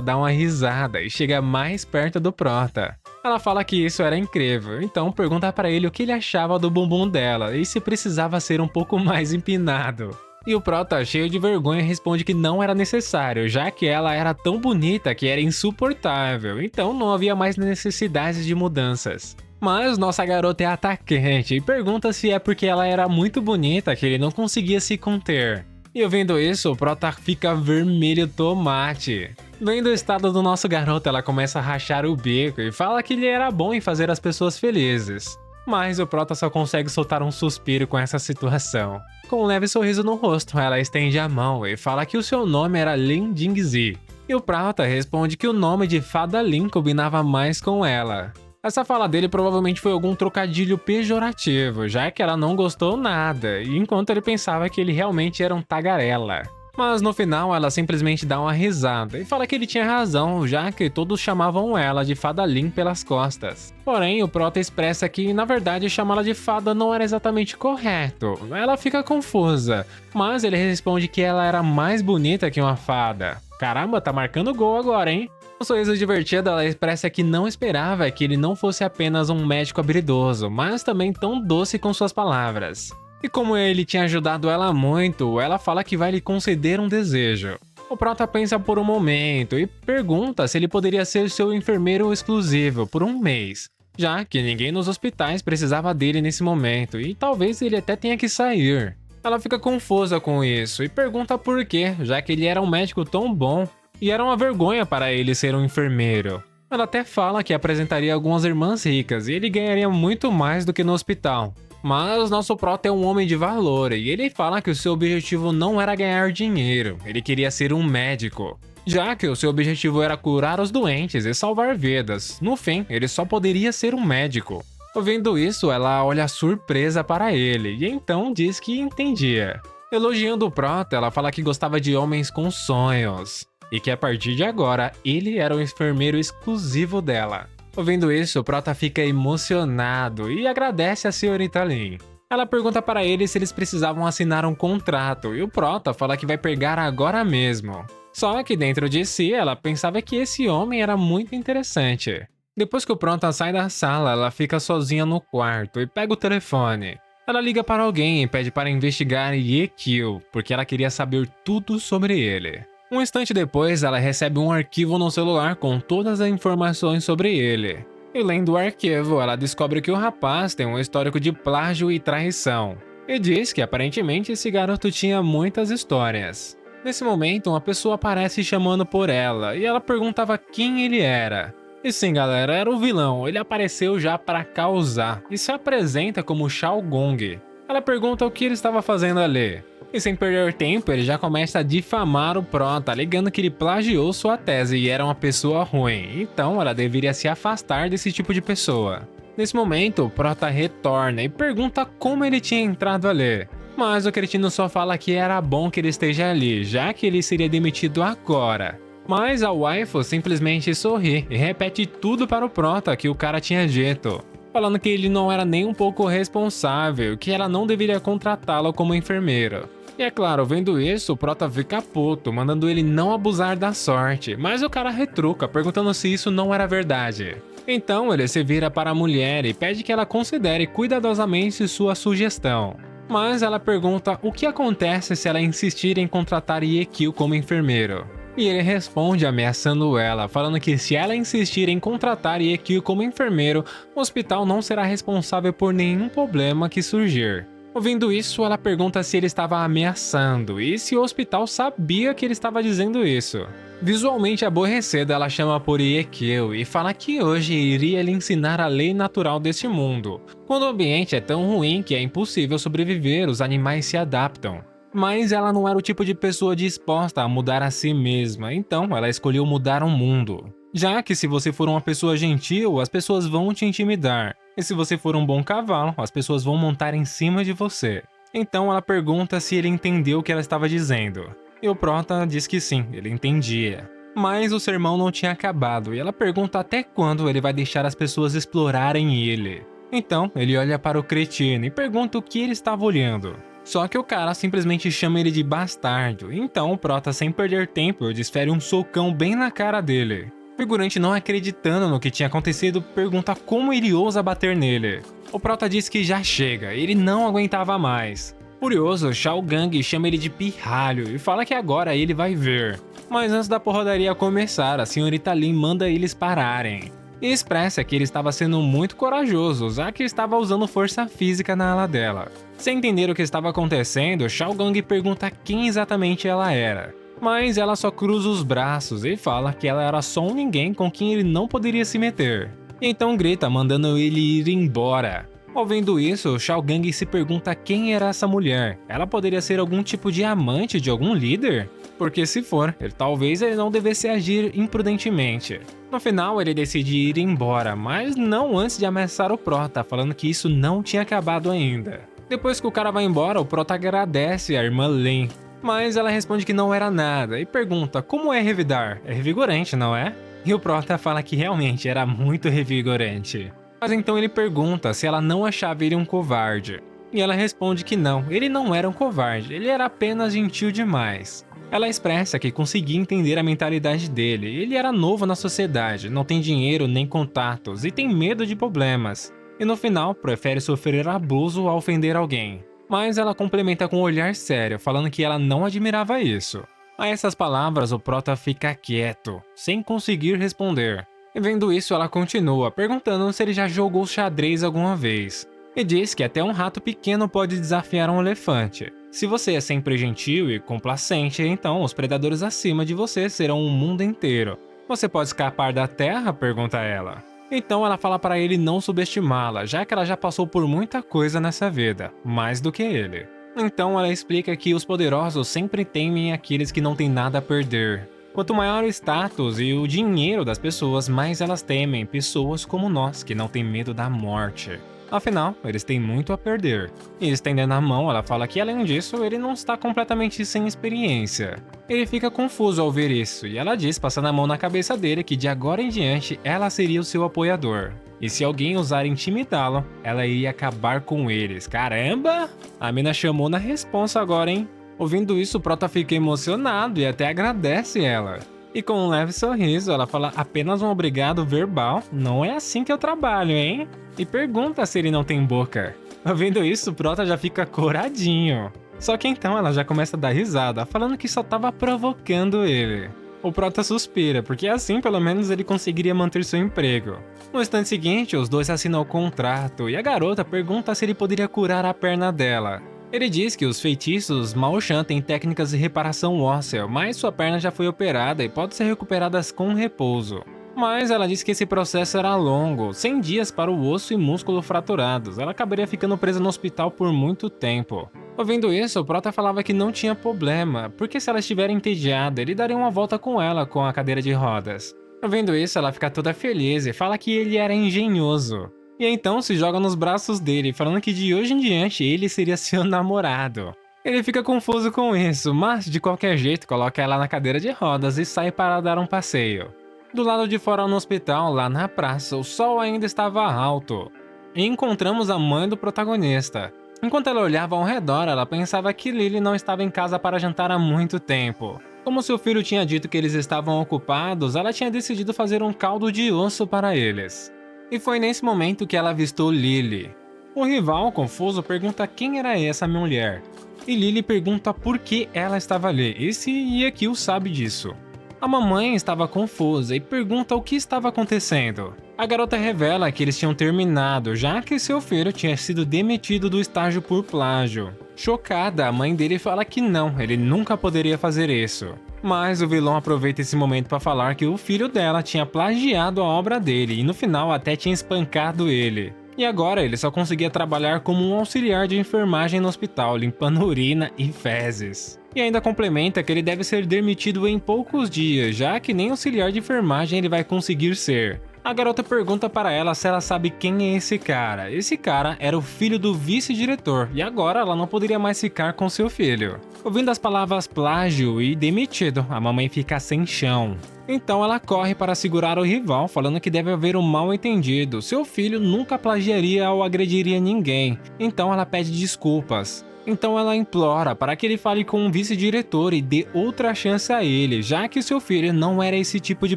dá uma risada e chega mais perto do prota. Ela fala que isso era incrível, então pergunta para ele o que ele achava do bumbum dela e se precisava ser um pouco mais empinado. E o prota, cheio de vergonha, responde que não era necessário, já que ela era tão bonita que era insuportável, então não havia mais necessidade de mudanças. Mas nossa garota é atacante e pergunta se é porque ela era muito bonita que ele não conseguia se conter. E ouvindo isso, o prota fica vermelho tomate. Vendo o estado do nosso garoto, ela começa a rachar o bico e fala que ele era bom em fazer as pessoas felizes. Mas o prota só consegue soltar um suspiro com essa situação. Com um leve sorriso no rosto, ela estende a mão e fala que o seu nome era Lin Jingzi. E o prota responde que o nome de Fada Lin combinava mais com ela. Essa fala dele provavelmente foi algum trocadilho pejorativo, já que ela não gostou nada, enquanto ele pensava que ele realmente era um tagarela. Mas no final ela simplesmente dá uma risada e fala que ele tinha razão, já que todos chamavam ela de Fada Lin pelas costas. Porém, o prota expressa que na verdade chamá-la de fada não era exatamente correto, ela fica confusa, mas ele responde que ela era mais bonita que uma fada. Caramba, tá marcando gol agora, hein? Um sorriso divertido, ela expressa que não esperava que ele não fosse apenas um médico habilidoso, mas também tão doce com suas palavras. E como ele tinha ajudado ela muito, ela fala que vai lhe conceder um desejo. O prota pensa por um momento e pergunta se ele poderia ser seu enfermeiro exclusivo por um mês, já que ninguém nos hospitais precisava dele nesse momento e talvez ele até tenha que sair. Ela fica confusa com isso e pergunta por quê, já que ele era um médico tão bom. E era uma vergonha para ele ser um enfermeiro. Ela até fala que apresentaria algumas irmãs ricas e ele ganharia muito mais do que no hospital. Mas nosso prota é um homem de valor e ele fala que o seu objetivo não era ganhar dinheiro, ele queria ser um médico. Já que o seu objetivo era curar os doentes e salvar vidas, no fim, ele só poderia ser um médico. Ouvindo isso, ela olha surpresa para ele e então diz que entendia. Elogiando o prota, ela fala que gostava de homens com sonhos. E que a partir de agora, ele era o enfermeiro exclusivo dela. Ouvindo isso, o prota fica emocionado e agradece a senhorita Lin. Ela pergunta para ele se eles precisavam assinar um contrato e o prota fala que vai pegar agora mesmo. Só que dentro de si, ela pensava que esse homem era muito interessante. Depois que o prota sai da sala, ela fica sozinha no quarto e pega o telefone. Ela liga para alguém e pede para investigar Yekio, porque ela queria saber tudo sobre ele. Um instante depois, ela recebe um arquivo no celular com todas as informações sobre ele. E lendo o arquivo, ela descobre que o rapaz tem um histórico de plágio e traição. E diz que aparentemente esse garoto tinha muitas histórias. Nesse momento, uma pessoa aparece chamando por ela e ela perguntava quem ele era. E sim, galera, era o vilão. Ele apareceu já para causar e se apresenta como Shao Gong. Ela pergunta o que ele estava fazendo ali. E sem perder tempo, ele já começa a difamar o prota, alegando que ele plagiou sua tese e era uma pessoa ruim, então ela deveria se afastar desse tipo de pessoa. Nesse momento, o prota retorna e pergunta como ele tinha entrado ali. Mas o cretino só fala que era bom que ele esteja ali, já que ele seria demitido agora. Mas a waifu simplesmente sorri e repete tudo para o prota que o cara tinha dito, falando que ele não era nem um pouco responsável, que ela não deveria contratá-lo como enfermeiro. E é claro, vendo isso, o prota fica puto, mandando ele não abusar da sorte, mas o cara retruca, perguntando se isso não era verdade. Então ele se vira para a mulher e pede que ela considere cuidadosamente sua sugestão. Mas ela pergunta o que acontece se ela insistir em contratar Yekio como enfermeiro. E ele responde ameaçando ela, falando que se ela insistir em contratar Yekio como enfermeiro, o hospital não será responsável por nenhum problema que surgir. Ouvindo isso, ela pergunta se ele estava ameaçando e se o hospital sabia que ele estava dizendo isso. Visualmente aborrecida, ela chama por Yekio e fala que hoje iria lhe ensinar a lei natural deste mundo. Quando o ambiente é tão ruim que é impossível sobreviver, os animais se adaptam. Mas ela não era o tipo de pessoa disposta a mudar a si mesma, então ela escolheu mudar o mundo. Já que se você for uma pessoa gentil, as pessoas vão te intimidar. E se você for um bom cavalo, as pessoas vão montar em cima de você. Então ela pergunta se ele entendeu o que ela estava dizendo. E o prota diz que sim, ele entendia. Mas o sermão não tinha acabado e ela pergunta até quando ele vai deixar as pessoas explorarem ele. Então ele olha para o cretino e pergunta o que ele estava olhando. Só que o cara simplesmente chama ele de bastardo, então o prota, sem perder tempo, desfere um socão bem na cara dele. O figurante, não acreditando no que tinha acontecido, pergunta como ele ousa bater nele. O prota diz que já chega, ele não aguentava mais. Furioso, Shao Gang chama ele de pirralho e fala que agora ele vai ver. Mas antes da porradaria começar, a senhorita Lin manda eles pararem. E expressa que ele estava sendo muito corajoso, já que estava usando força física na ala dela. Sem entender o que estava acontecendo, Shao Gang pergunta quem exatamente ela era. Mas ela só cruza os braços e fala que ela era só um ninguém com quem ele não poderia se meter. E então grita, mandando ele ir embora. Ouvindo isso, Shao Gang se pergunta quem era essa mulher. Ela poderia ser algum tipo de amante de algum líder? Porque se for, talvez ele não devesse agir imprudentemente. No final, ele decide ir embora, mas não antes de ameaçar o prota, falando que isso não tinha acabado ainda. Depois que o cara vai embora, o prota agradece a irmã Lin. Mas ela responde que não era nada e pergunta como é revidar. É revigorante, não é? E o prota fala que realmente era muito revigorante. Mas então ele pergunta se ela não achava ele um covarde. E ela responde que não, ele não era um covarde, ele era apenas gentil demais. Ela expressa que conseguia entender a mentalidade dele, ele era novo na sociedade, não tem dinheiro nem contatos e tem medo de problemas. E no final, prefere sofrer abuso ao ofender alguém. Mas ela complementa com um olhar sério, falando que ela não admirava isso. A essas palavras, o prota fica quieto, sem conseguir responder. E vendo isso, ela continua, perguntando se ele já jogou xadrez alguma vez. E diz que até um rato pequeno pode desafiar um elefante. Se você é sempre gentil e complacente, então os predadores acima de você serão o mundo inteiro. Você pode escapar da terra? Pergunta ela. Então ela fala para ele não subestimá-la, já que ela já passou por muita coisa nessa vida, mais do que ele. Então ela explica que os poderosos sempre temem aqueles que não têm nada a perder. Quanto maior o status e o dinheiro das pessoas, mais elas temem pessoas como nós, que não têm medo da morte. Afinal, eles têm muito a perder. E estendendo a mão, ela fala que além disso, ele não está completamente sem experiência. Ele fica confuso ao ver isso, e ela diz, passando a mão na cabeça dele, que de agora em diante, ela seria o seu apoiador. E se alguém ousar intimidá-lo, ela iria acabar com eles. Caramba! A mina chamou na responsa agora, hein? Ouvindo isso, o prota fica emocionado e até agradece ela. E com um leve sorriso, ela fala apenas um obrigado verbal, não é assim que eu trabalho, hein? E pergunta se ele não tem boca. Ouvindo isso, o prota já fica coradinho. Só que então ela já começa a dar risada, falando que só tava provocando ele. O prota suspira, porque assim pelo menos ele conseguiria manter seu emprego. No instante seguinte, os dois assinam o contrato e a garota pergunta se ele poderia curar a perna dela. Ele diz que os feitiços Mao Shan têm técnicas de reparação óssea, mas sua perna já foi operada e pode ser recuperada com repouso. Mas ela diz que esse processo era longo, 100 dias para o osso e músculo fraturados, ela acabaria ficando presa no hospital por muito tempo. Ouvindo isso, o prota falava que não tinha problema, porque se ela estiver entediada, ele daria uma volta com ela com a cadeira de rodas. Ouvindo isso, ela fica toda feliz e fala que ele era engenhoso. E então se joga nos braços dele, falando que de hoje em diante ele seria seu namorado. Ele fica confuso com isso, mas de qualquer jeito coloca ela na cadeira de rodas e sai para dar um passeio. Do lado de fora no hospital, lá na praça, o sol ainda estava alto. E encontramos a mãe do protagonista. Enquanto ela olhava ao redor, ela pensava que Lily não estava em casa para jantar há muito tempo. Como seu filho tinha dito que eles estavam ocupados, ela tinha decidido fazer um caldo de osso para eles. E foi nesse momento que ela avistou Lily. O rival, confuso, pergunta quem era essa mulher. E Lily pergunta por que ela estava ali, e se Yakil sabe disso. A mamãe estava confusa e pergunta o que estava acontecendo. A garota revela que eles tinham terminado, já que seu filho tinha sido demitido do estágio por plágio. Chocada, a mãe dele fala que não, ele nunca poderia fazer isso. Mas o vilão aproveita esse momento para falar que o filho dela tinha plagiado a obra dele e no final até tinha espancado ele. E agora ele só conseguia trabalhar como um auxiliar de enfermagem no hospital, limpando urina e fezes. E ainda complementa que ele deve ser demitido em poucos dias, já que nem auxiliar de enfermagem ele vai conseguir ser. A garota pergunta para ela se ela sabe quem é esse cara. Esse cara era o filho do vice-diretor, e agora ela não poderia mais ficar com seu filho. Ouvindo as palavras plágio e demitido, a mamãe fica sem chão. Então ela corre para segurar o rival, falando que deve haver um mal-entendido. Seu filho nunca plagiaria ou agrediria ninguém. Então ela pede desculpas. Então ela implora para que ele fale com um vice-diretor e dê outra chance a ele, já que seu filho não era esse tipo de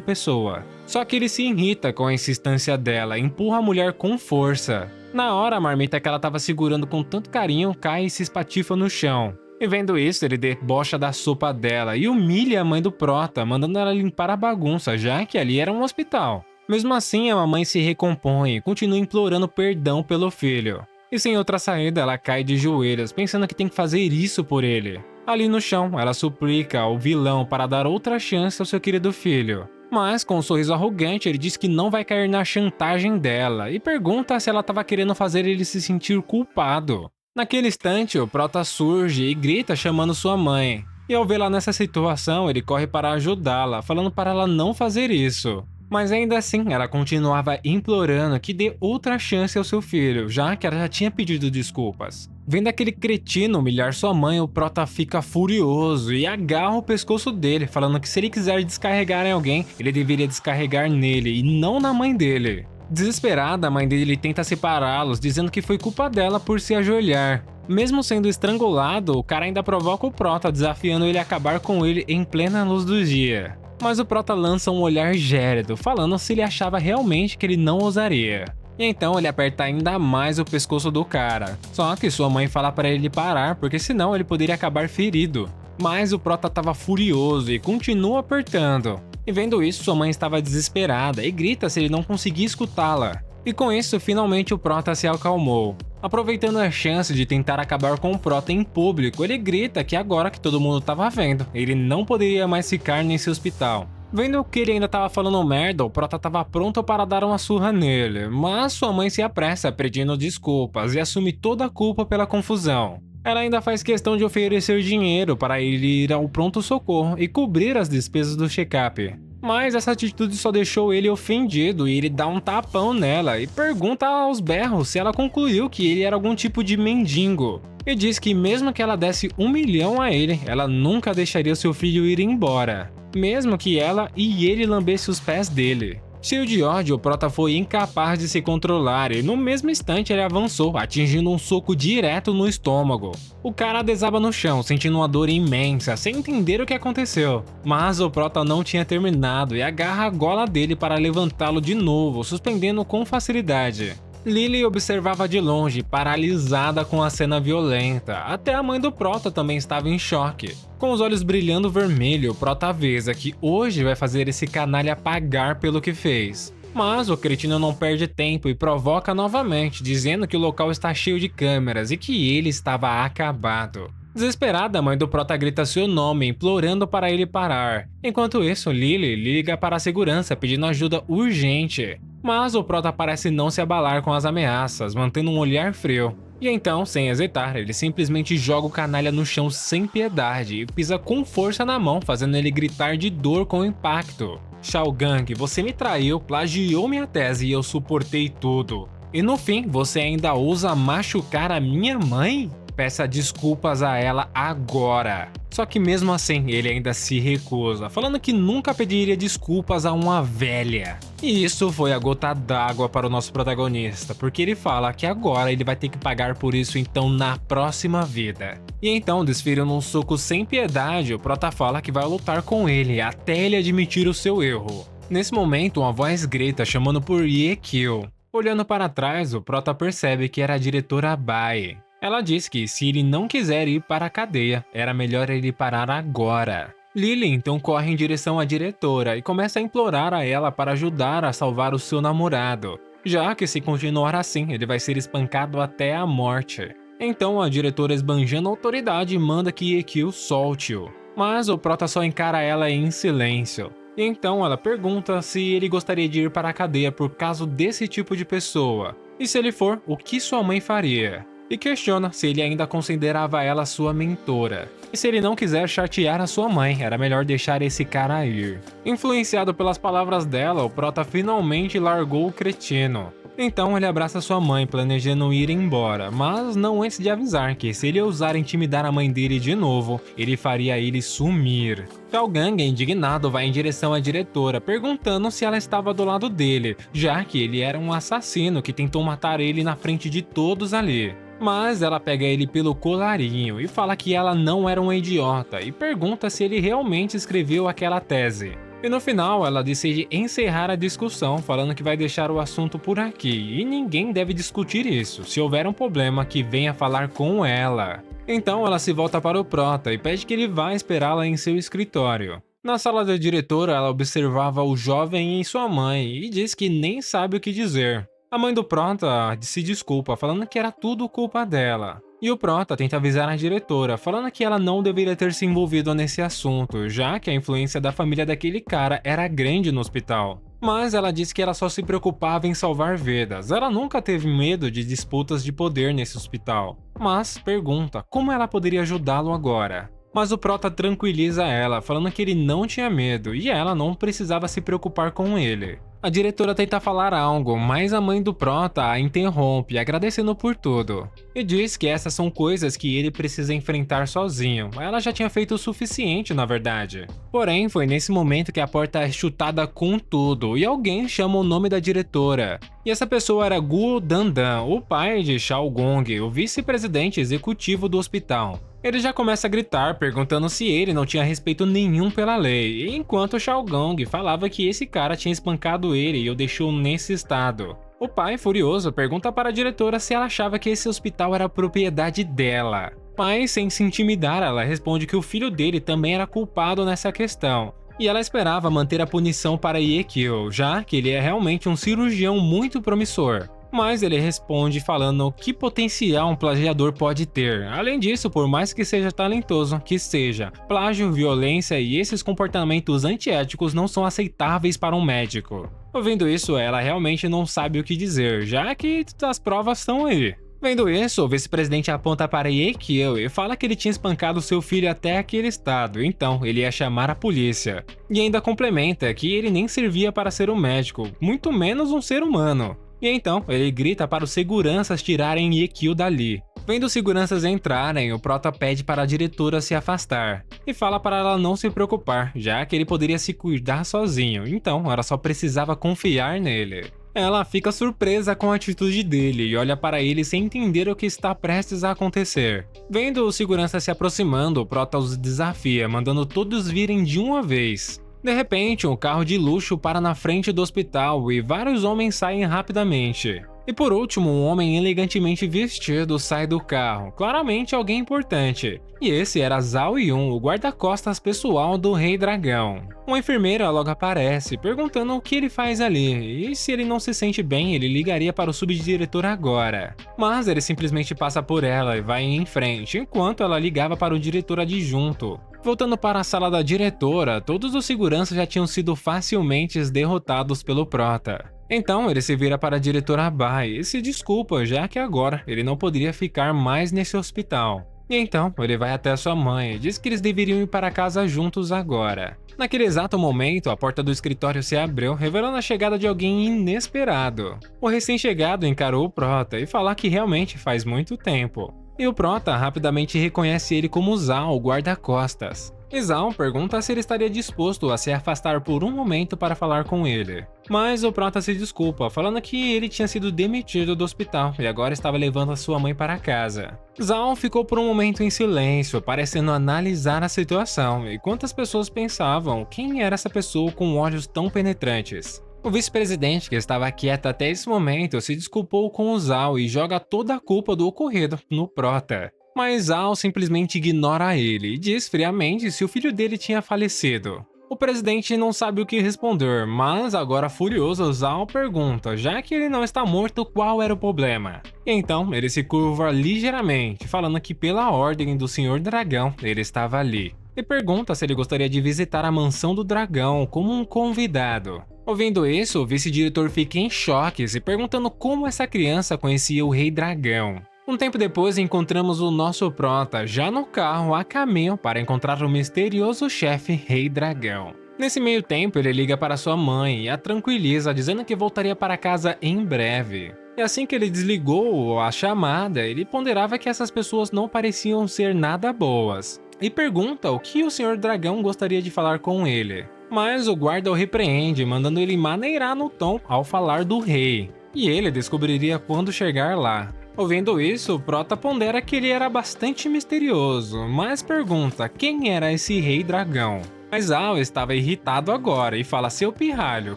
pessoa. Só que ele se irrita com a insistência dela e empurra a mulher com força. Na hora, a marmita que ela estava segurando com tanto carinho cai e se espatifa no chão. E vendo isso, ele debocha da sopa dela e humilha a mãe do Prota, mandando ela limpar a bagunça, já que ali era um hospital. Mesmo assim, a mamãe se recompõe e continua implorando perdão pelo filho. E sem outra saída, ela cai de joelhos, pensando que tem que fazer isso por ele. Ali no chão, ela suplica ao vilão para dar outra chance ao seu querido filho. Mas, com um sorriso arrogante, ele diz que não vai cair na chantagem dela e pergunta se ela estava querendo fazer ele se sentir culpado. Naquele instante, o Prota surge e grita chamando sua mãe. E ao vê-la nessa situação, ele corre para ajudá-la, falando para ela não fazer isso. Mas ainda assim, ela continuava implorando que dê outra chance ao seu filho, já que ela já tinha pedido desculpas. Vendo aquele cretino humilhar sua mãe, o Prota fica furioso e agarra o pescoço dele, falando que se ele quiser descarregar em alguém, ele deveria descarregar nele e não na mãe dele. Desesperada, a mãe dele tenta separá-los, dizendo que foi culpa dela por se ajoelhar. Mesmo sendo estrangulado, o cara ainda provoca o Prota, desafiando ele a acabar com ele em plena luz do dia. Mas o Prota lança um olhar gélido, falando se ele achava realmente que ele não ousaria. E então ele aperta ainda mais o pescoço do cara. Só que sua mãe fala para ele parar, porque senão ele poderia acabar ferido. Mas o Prota estava furioso e continua apertando. E vendo isso, sua mãe estava desesperada e grita se ele não conseguir escutá-la. E com isso, finalmente o Prota se acalmou. Aproveitando a chance de tentar acabar com o Prota em público, ele grita que agora que todo mundo estava vendo, ele não poderia mais ficar nesse hospital. Vendo que ele ainda estava falando merda, o Prota estava pronto para dar uma surra nele, mas sua mãe se apressa pedindo desculpas e assume toda a culpa pela confusão. Ela ainda faz questão de oferecer dinheiro para ele ir ao pronto-socorro e cobrir as despesas do check-up. Mas essa atitude só deixou ele ofendido e ele dá um tapão nela e pergunta aos berros se ela concluiu que ele era algum tipo de mendigo. E diz que mesmo que ela desse 1 milhão a ele, ela nunca deixaria seu filho ir embora. Mesmo que ela e ele lambesse os pés dele. Cheio de ódio, o Prota foi incapaz de se controlar e no mesmo instante ele avançou, atingindo um soco direto no estômago. O cara desaba no chão, sentindo uma dor imensa, sem entender o que aconteceu. Mas o Prota não tinha terminado e agarra a gola dele para levantá-lo de novo, suspendendo com facilidade. Lily observava de longe, paralisada com a cena violenta. Até a mãe do Prota também estava em choque. Com os olhos brilhando vermelho, o Prota avisa que hoje vai fazer esse canalha pagar pelo que fez. Mas o cretino não perde tempo e provoca novamente, dizendo que o local está cheio de câmeras e que ele estava acabado. Desesperada, a mãe do Prota grita seu nome, implorando para ele parar. Enquanto isso, Lily liga para a segurança pedindo ajuda urgente. Mas o Prota parece não se abalar com as ameaças, mantendo um olhar frio. E então, sem hesitar, ele simplesmente joga o canalha no chão sem piedade e pisa com força na mão, fazendo ele gritar de dor com o impacto. Shao Gang, você me traiu, plagiou minha tese e eu suportei tudo. E no fim, você ainda ousa machucar a minha mãe? Peça desculpas a ela agora. Só que mesmo assim, ele ainda se recusa, falando que nunca pediria desculpas a uma velha. E isso foi a gota d'água para o nosso protagonista, porque ele fala que agora ele vai ter que pagar por isso então na próxima vida. E então, desferindo um soco sem piedade, o Prota fala que vai lutar com ele até ele admitir o seu erro. Nesse momento, uma voz grita chamando por Ye-Kyo. Olhando para trás, o Prota percebe que era a diretora Bai. Ela diz que se ele não quiser ir para a cadeia, era melhor ele parar agora. Lily então corre em direção à diretora e começa a implorar a ela para ajudar a salvar o seu namorado, já que se continuar assim, ele vai ser espancado até a morte. Então a diretora, esbanjando a autoridade, manda que Ye-Kyo solte-o, mas o Prota só encara ela em silêncio. E então ela pergunta se ele gostaria de ir para a cadeia por causa desse tipo de pessoa, e se ele for, o que sua mãe faria. e questiona se ele ainda considerava ela sua mentora. E se ele não quiser chatear a sua mãe, era melhor deixar esse cara ir. Influenciado pelas palavras dela, o prota finalmente largou o cretino. Então ele abraça sua mãe, planejando ir embora, mas não antes de avisar que se ele ousar intimidar a mãe dele de novo, ele faria ele sumir. Shao Gang, indignado, vai em direção à diretora, perguntando se ela estava do lado dele, já que ele era um assassino que tentou matar ele na frente de todos ali. Mas ela pega ele pelo colarinho e fala que ela não era um idiota e pergunta se ele realmente escreveu aquela tese. E no final, ela decide encerrar a discussão, falando que vai deixar o assunto por aqui e ninguém deve discutir isso. Se houver um problema, que venha falar com ela. Então ela se volta para o prota e pede que ele vá esperá-la em seu escritório. Na sala da diretora, ela observava o jovem e sua mãe e diz que nem sabe o que dizer. A mãe do prota se desculpa, falando que era tudo culpa dela. E o prota tenta avisar a diretora, falando que ela não deveria ter se envolvido nesse assunto, já que a influência da família daquele cara era grande no hospital. Mas ela diz que ela só se preocupava em salvar vidas, ela nunca teve medo de disputas de poder nesse hospital. Mas pergunta como ela poderia ajudá-lo agora. Mas o prota tranquiliza ela, falando que ele não tinha medo e ela não precisava se preocupar com ele. A diretora tenta falar algo, mas a mãe do prota a interrompe, agradecendo por tudo. E diz que essas são coisas que ele precisa enfrentar sozinho, ela já tinha feito o suficiente na verdade. Porém, foi nesse momento que a porta é chutada com tudo e alguém chama o nome da diretora. E essa pessoa era Guo Dandan, o pai de Shao Gong, o vice-presidente executivo do hospital. Ele já começa a gritar, perguntando se ele não tinha respeito nenhum pela lei, enquanto Shao Gong falava que esse cara tinha espancado ele e o deixou nesse estado. O pai, furioso, pergunta para a diretora se ela achava que esse hospital era propriedade dela. Mas, sem se intimidar, ela responde que o filho dele também era culpado nessa questão. E ela esperava manter a punição para Ye Kyo, já que ele é realmente um cirurgião muito promissor. Mas ele responde falando que potencial um plagiador pode ter. Além disso, por mais que seja talentoso, que seja, plágio, violência e esses comportamentos antiéticos não são aceitáveis para um médico. Ouvindo isso, ela realmente não sabe o que dizer, já que as provas estão aí. Vendo isso, o vice-presidente aponta para Ye Kyo e fala que ele tinha espancado seu filho até aquele estado, então ele ia chamar a polícia. E ainda complementa que ele nem servia para ser um médico, muito menos um ser humano. E então, ele grita para os seguranças tirarem Ye Kyo dali. Vendo os seguranças entrarem, o prota pede para a diretora se afastar. E fala para ela não se preocupar, já que ele poderia se cuidar sozinho, então ela só precisava confiar nele. Ela fica surpresa com a atitude dele e olha para ele sem entender o que está prestes a acontecer. Vendo os seguranças se aproximando, o prota os desafia, mandando todos virem de uma vez. De repente, um carro de luxo para na frente do hospital e vários homens saem rapidamente. E por último, um homem elegantemente vestido sai do carro, claramente alguém importante. E esse era Zhao Yun, o guarda-costas pessoal do Rei Dragão. Uma enfermeira logo aparece, perguntando o que ele faz ali, e se ele não se sente bem, ele ligaria para o subdiretor agora. Mas ele simplesmente passa por ela e vai em frente, enquanto ela ligava para o diretor adjunto. Voltando para a sala da diretora, todos os seguranças já tinham sido facilmente derrotados pelo prota. Então ele se vira para a diretora Bai e se desculpa, já que agora ele não poderia ficar mais nesse hospital. E então ele vai até sua mãe e diz que eles deveriam ir para casa juntos agora. Naquele exato momento, a porta do escritório se abriu, revelando a chegada de alguém inesperado. O recém-chegado encarou o prota e fala que realmente faz muito tempo. E o prota rapidamente reconhece ele como Zhao, o guarda-costas. E Zhao pergunta se ele estaria disposto a se afastar por um momento para falar com ele. Mas o prota se desculpa, falando que ele tinha sido demitido do hospital e agora estava levando a sua mãe para casa. Zhao ficou por um momento em silêncio, parecendo analisar a situação, e quantas pessoas pensavam quem era essa pessoa com olhos tão penetrantes. O vice-presidente, que estava quieto até esse momento, se desculpou com o Zhao e joga toda a culpa do ocorrido no prota. Mas Zhao simplesmente ignora ele e diz friamente se o filho dele tinha falecido. O presidente não sabe o que responder, mas agora furioso, Zhao pergunta, já que ele não está morto, qual era o problema. E então ele se curva ligeiramente, falando que pela ordem do Senhor Dragão, ele estava ali. E pergunta se ele gostaria de visitar a mansão do dragão como um convidado. Ouvindo isso, o vice-diretor fica em choque, se perguntando como essa criança conhecia o Rei Dragão. Um tempo depois, encontramos o nosso prota já no carro a caminho para encontrar o misterioso chefe Rei Dragão. Nesse meio tempo, ele liga para sua mãe e a tranquiliza, dizendo que voltaria para casa em breve. E assim que ele desligou a chamada, ele ponderava que essas pessoas não pareciam ser nada boas. E pergunta o que o Senhor Dragão gostaria de falar com ele. Mas o guarda o repreende, mandando ele maneirar no tom ao falar do rei. E ele descobriria quando chegar lá. Ouvindo isso, o prota pondera que ele era bastante misterioso, mas pergunta quem era esse Rei Dragão. Mas Al estava irritado agora e fala: seu pirralho,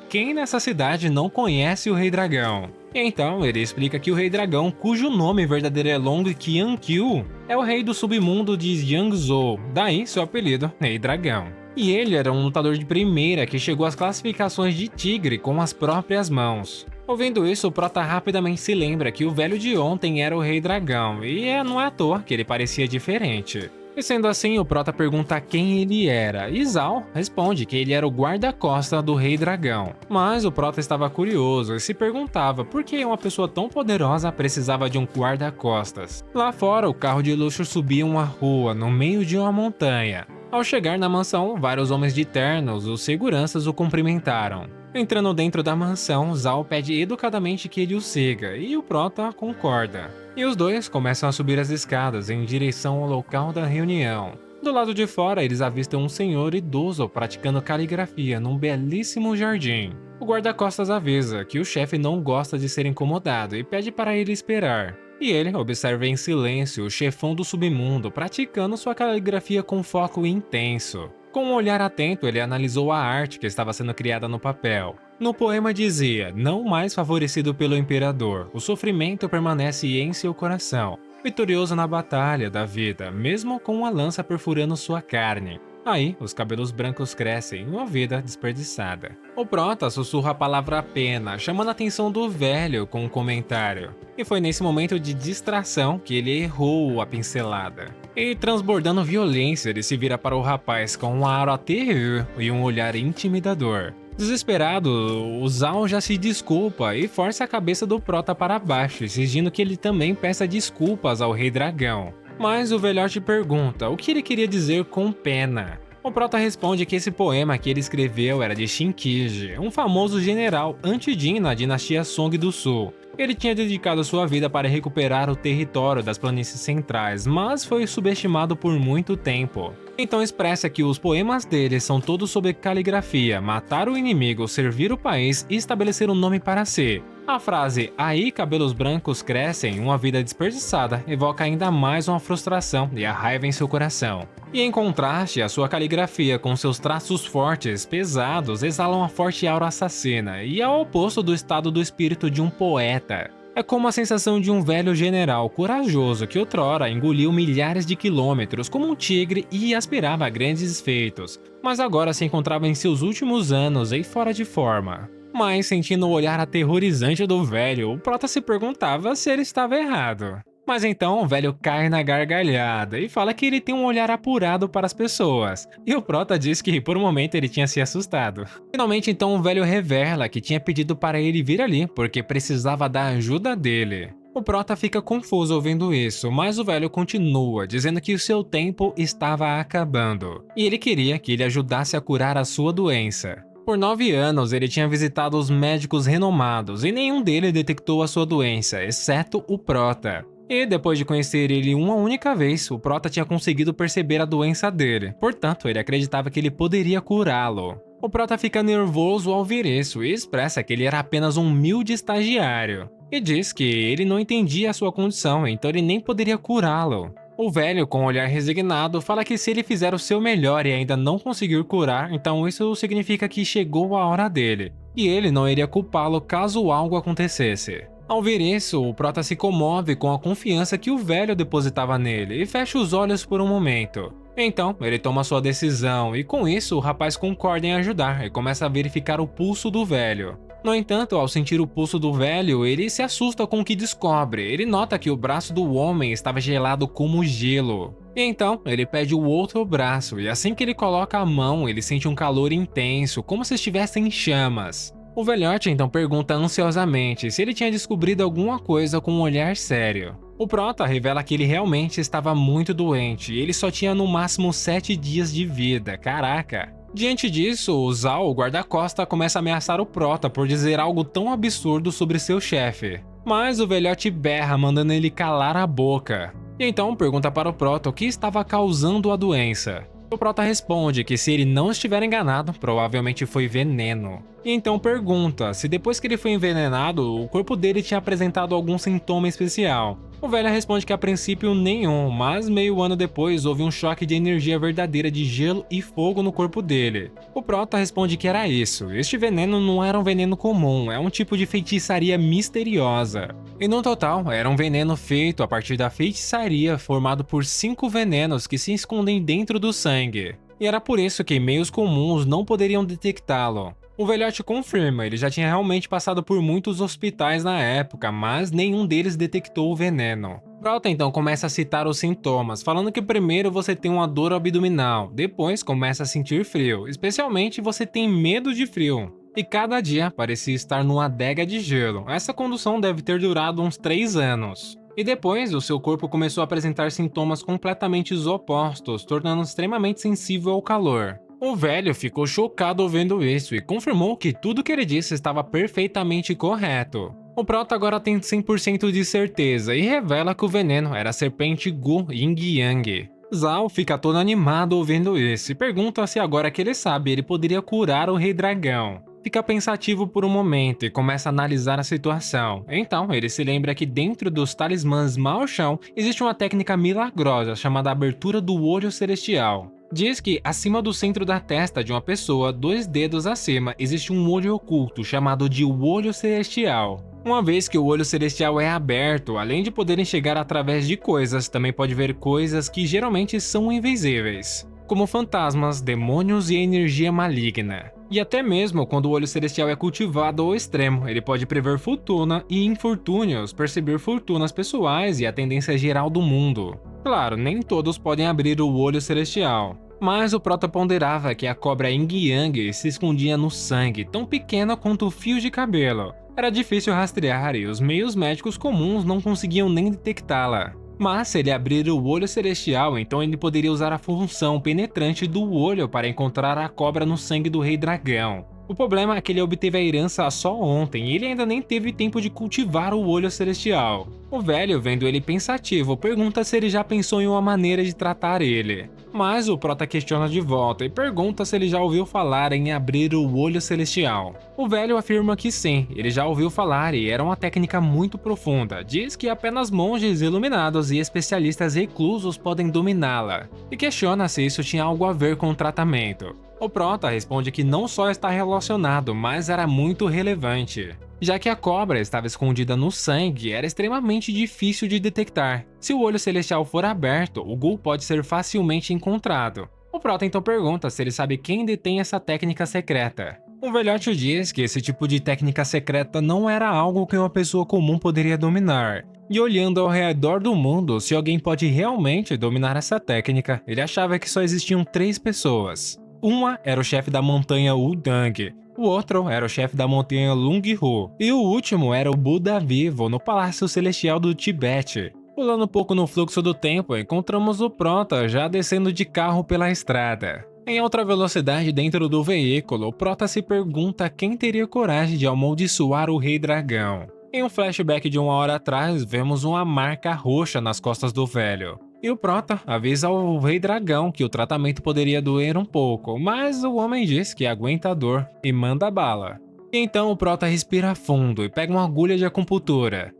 quem nessa cidade não conhece o Rei Dragão? E então ele explica que o Rei Dragão, cujo nome verdadeiro é Long Qiankyu, é o rei do submundo de Jiangzhou, daí seu apelido, Rei Dragão. E ele era um lutador de primeira que chegou às classificações de tigre com as próprias mãos. Ouvindo isso, o prota rapidamente se lembra que o velho de ontem era o Rei Dragão, e não é à toa que ele parecia diferente. E sendo assim, o prota pergunta quem ele era, e Zal responde que ele era o guarda-costas do Rei Dragão. Mas o prota estava curioso e se perguntava por que uma pessoa tão poderosa precisava de um guarda-costas. Lá fora, o carro de luxo subia uma rua no meio de uma montanha. Ao chegar na mansão, vários homens de ternos, os seguranças, o cumprimentaram. Entrando dentro da mansão, Zal pede educadamente que ele o siga, e o prota concorda. E os dois começam a subir as escadas em direção ao local da reunião. Do lado de fora, eles avistam um senhor idoso praticando caligrafia num belíssimo jardim. O guarda-costas avisa que o chefe não gosta de ser incomodado e pede para ele esperar. E ele observa em silêncio o chefão do submundo praticando sua caligrafia com foco intenso. Com um olhar atento, ele analisou a arte que estava sendo criada no papel. No poema dizia: não mais favorecido pelo imperador, o sofrimento permanece em seu coração, vitorioso na batalha da vida, mesmo com uma lança perfurando sua carne. Aí, os cabelos brancos crescem, uma vida desperdiçada. O prota sussurra a palavra pena, chamando a atenção do velho com um comentário. E foi nesse momento de distração que ele errou a pincelada. E transbordando violência, ele se vira para o rapaz com um ar terrível e um olhar intimidador. Desesperado, o Zal já se desculpa e força a cabeça do prota para baixo, exigindo que ele também peça desculpas ao Rei Dragão. Mas o velhote pergunta o que ele queria dizer com pena. O prota responde que esse poema que ele escreveu era de Shinkiji, um famoso general anti-Jin na dinastia Song do Sul. Ele tinha dedicado sua vida para recuperar o território das planícies centrais, mas foi subestimado por muito tempo. Então expressa que os poemas dele são todos sobre caligrafia, matar o inimigo, servir o país e estabelecer um nome para si. A frase "aí cabelos brancos crescem, uma vida desperdiçada" evoca ainda mais uma frustração e a raiva em seu coração. E em contraste, a sua caligrafia com seus traços fortes, pesados, exala uma forte aura assassina e é o oposto do estado do espírito de um poeta. É como a sensação de um velho general corajoso que outrora engoliu milhares de quilômetros como um tigre e aspirava a grandes feitos, mas agora se encontrava em seus últimos anos e fora de forma. Mas sentindo o olhar aterrorizante do velho, o prota se perguntava se ele estava errado. Mas então o velho cai na gargalhada e fala que ele tem um olhar apurado para as pessoas. E o prota diz que por um momento ele tinha se assustado. Finalmente então o velho revela que tinha pedido para ele vir ali porque precisava da ajuda dele. O prota fica confuso ouvindo isso, mas o velho continua, dizendo que o seu tempo estava acabando. E ele queria que ele ajudasse a curar a sua doença. Por 9 anos ele tinha visitado os médicos renomados e nenhum deles detectou a sua doença, exceto o prota. E depois de conhecer ele uma única vez, o prota tinha conseguido perceber a doença dele, portanto ele acreditava que ele poderia curá-lo. O prota fica nervoso ao ver isso e expressa que ele era apenas um humilde estagiário. E diz que ele não entendia a sua condição, então ele nem poderia curá-lo. O velho, com um olhar resignado, fala que se ele fizer o seu melhor e ainda não conseguir curar, então isso significa que chegou a hora dele, e ele não iria culpá-lo caso algo acontecesse. Ao ver isso, o prota se comove com a confiança que o velho depositava nele e fecha os olhos por um momento. Então, ele toma sua decisão e com isso o rapaz concorda em ajudar e começa a verificar o pulso do velho. No entanto, ao sentir o pulso do velho, ele se assusta com o que descobre. Ele nota que o braço do homem estava gelado como gelo. E então, ele pede o outro braço e assim que ele coloca a mão, ele sente um calor intenso, como se estivesse em chamas. O velhote então pergunta ansiosamente se ele tinha descobrido alguma coisa com um olhar sério. O Prota revela que ele realmente estava muito doente e ele só tinha no máximo 7 dias de vida, caraca. Diante disso, o Zal, o guarda-costa, começa a ameaçar o Prota por dizer algo tão absurdo sobre seu chefe. Mas o velhote berra, mandando ele calar a boca. E então pergunta para o Prota o que estava causando a doença. O Prota responde que se ele não estiver enganado, provavelmente foi veneno. E então pergunta se depois que ele foi envenenado, o corpo dele tinha apresentado algum sintoma especial. O velho responde que a princípio nenhum, mas meio ano depois houve um choque de energia verdadeira de gelo e fogo no corpo dele. O Prota responde que era isso, este veneno não era um veneno comum, é um tipo de feitiçaria misteriosa. E no total, era um veneno feito a partir da feitiçaria formado por 5 venenos que se escondem dentro do sangue. E era por isso que meios comuns não poderiam detectá-lo. O velhote confirma, ele já tinha realmente passado por muitos hospitais na época, mas nenhum deles detectou o veneno. Prota então começa a citar os sintomas, falando que primeiro você tem uma dor abdominal, depois começa a sentir frio, especialmente você tem medo de frio. E cada dia parecia estar numa adega de gelo, essa condução deve ter durado uns 3 anos. E depois, o seu corpo começou a apresentar sintomas completamente opostos, tornando extremamente sensível ao calor. O velho ficou chocado vendo isso e confirmou que tudo que ele disse estava perfeitamente correto. O Prota agora tem 100% de certeza e revela que o veneno era a serpente Gu Yin Yang. Zal fica todo animado ouvindo isso e pergunta se agora que ele sabe ele poderia curar o Rei Dragão. Fica pensativo por um momento e começa a analisar a situação. Então, ele se lembra que dentro dos talismãs Mao Shan existe uma técnica milagrosa chamada abertura do olho celestial. Diz que acima do centro da testa de uma pessoa, 2 dedos acima, existe um olho oculto chamado de olho celestial. Uma vez que o olho celestial é aberto, além de poder enxergar através de coisas, também pode ver coisas que geralmente são invisíveis, como fantasmas, demônios e energia maligna. E até mesmo quando o olho celestial é cultivado ao extremo, ele pode prever fortuna e infortúnios, perceber fortunas pessoais e a tendência geral do mundo. Claro, nem todos podem abrir o olho celestial, mas o Prota ponderava que a cobra Yin Yang se escondia no sangue, tão pequena quanto o fio de cabelo. Era difícil rastrear e os meios médicos comuns não conseguiam nem detectá-la. Mas se ele abrir o olho celestial, então ele poderia usar a função penetrante do olho para encontrar a cobra no sangue do Rei Dragão. O problema é que ele obteve a herança só ontem e ele ainda nem teve tempo de cultivar o olho celestial. O velho, vendo ele pensativo, pergunta se ele já pensou em uma maneira de tratar ele. Mas o Prota questiona de volta e pergunta se ele já ouviu falar em abrir o olho celestial. O velho afirma que sim, ele já ouviu falar e era uma técnica muito profunda. Diz que apenas monges iluminados e especialistas reclusos podem dominá-la. E questiona se isso tinha algo a ver com o tratamento. O Prota responde que não só está relacionado, mas era muito relevante. Já que a cobra estava escondida no sangue, era extremamente difícil de detectar. Se o olho celestial for aberto, o Gu pode ser facilmente encontrado. O Prota então pergunta se ele sabe quem detém essa técnica secreta. O velhote diz que esse tipo de técnica secreta não era algo que uma pessoa comum poderia dominar. E olhando ao redor do mundo, se alguém pode realmente dominar essa técnica, ele achava que só existiam 3 pessoas. Uma era o chefe da montanha Wudang, o outro era o chefe da montanha Lunghu, e o último era o Buda vivo no Palácio Celestial do Tibete. Pulando um pouco no fluxo do tempo, encontramos o Prota já descendo de carro pela estrada. Em alta velocidade dentro do veículo, o Prota se pergunta quem teria coragem de amaldiçoar o Rei Dragão. Em um flashback de 1 hora atrás, vemos uma marca roxa nas costas do velho. E o Prota avisa ao Rei Dragão que o tratamento poderia doer um pouco, mas o homem diz que aguenta a dor e manda bala. E então o Prota respira fundo e pega uma agulha de acupuntura.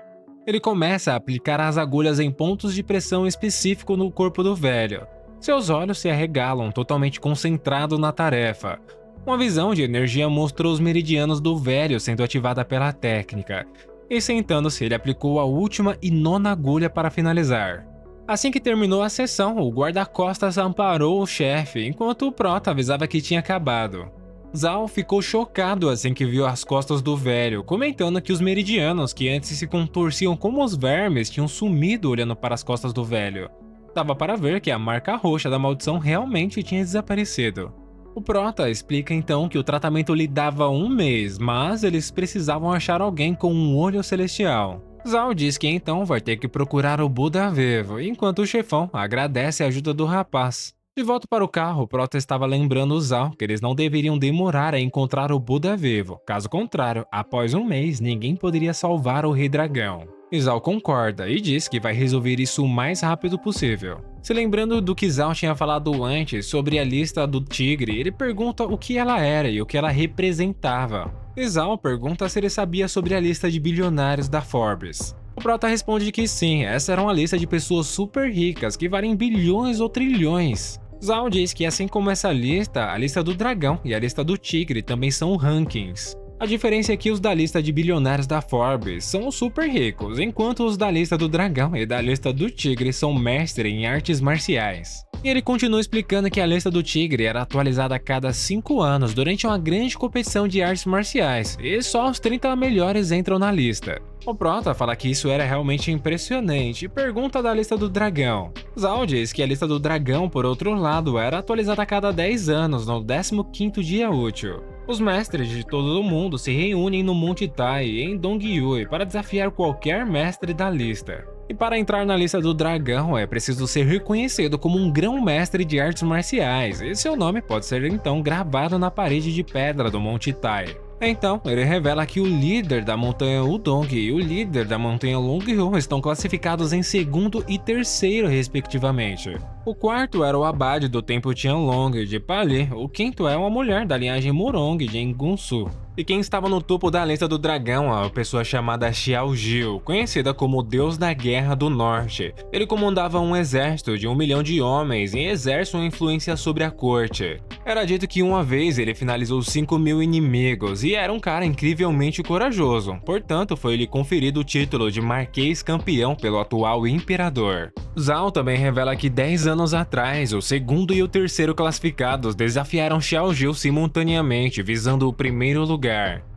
Ele começa a aplicar as agulhas em pontos de pressão específico no corpo do velho. Seus olhos se arregalam, totalmente concentrado na tarefa. Uma visão de energia mostrou os meridianos do velho sendo ativada pela técnica. E sentando-se, ele aplicou a última e 9ª agulha para finalizar. Assim que terminou a sessão, o guarda-costas amparou o chefe, enquanto o Prota avisava que tinha acabado. Zal ficou chocado assim que viu as costas do velho, comentando que os meridianos que antes se contorciam como os vermes tinham sumido olhando para as costas do velho. Dava para ver que a marca roxa da maldição realmente tinha desaparecido. O Prota explica então que o tratamento lhe dava 1 mês, mas eles precisavam achar alguém com um olho celestial. Zhao diz que então vai ter que procurar o Buda vivo, enquanto o chefão agradece a ajuda do rapaz. De volta para o carro, Prota estava lembrando Zhao que eles não deveriam demorar a encontrar o Buda vivo. Caso contrário, após um mês, ninguém poderia salvar o Rei Dragão. Zhao concorda e diz que vai resolver isso o mais rápido possível. Se lembrando do que Zhao tinha falado antes sobre a lista do tigre, ele pergunta o que ela era e o que ela representava. Zhao pergunta se ele sabia sobre a lista de bilionários da Forbes. O Prota responde que sim, essa era uma lista de pessoas super ricas que valem bilhões ou trilhões. Zhao diz que assim como essa lista, a lista do dragão e a lista do tigre também são rankings. A diferença é que os da lista de bilionários da Forbes são os super ricos, enquanto os da lista do dragão e da lista do tigre são mestres em artes marciais. E ele continua explicando que a lista do tigre era atualizada a cada 5 anos durante uma grande competição de artes marciais, e só os 30 melhores entram na lista. O Prota fala que isso era realmente impressionante e pergunta da lista do dragão. Zhao diz que a lista do dragão, por outro lado, era atualizada a cada 10 anos, no 15º dia útil. Os mestres de todo o mundo se reúnem no Monte Tai, em Dongyue, para desafiar qualquer mestre da lista. E para entrar na lista do dragão é preciso ser reconhecido como um grão-mestre de artes marciais, e seu nome pode ser então gravado na parede de pedra do Monte Tai. Então, ele revela que o líder da montanha Udong e o líder da montanha Longhu estão classificados em segundo e terceiro, respectivamente. O quarto era o abade do templo Tianlong de Pali, o quinto é uma mulher da linhagem Murong de Ngunsu. E quem estava no topo da lista do dragão é uma pessoa chamada Xiao Jiu, conhecida como o Deus da Guerra do Norte. Ele comandava um exército de 1 milhão de homens e exerce uma influência sobre a corte. Era dito que uma vez ele finalizou 5.000 inimigos e era um cara incrivelmente corajoso, portanto foi-lhe conferido o título de Marquês Campeão pelo atual imperador. Zhao também revela que 10 anos atrás, o segundo e o terceiro classificados desafiaram Xiao Jiu simultaneamente, visando o primeiro lugar.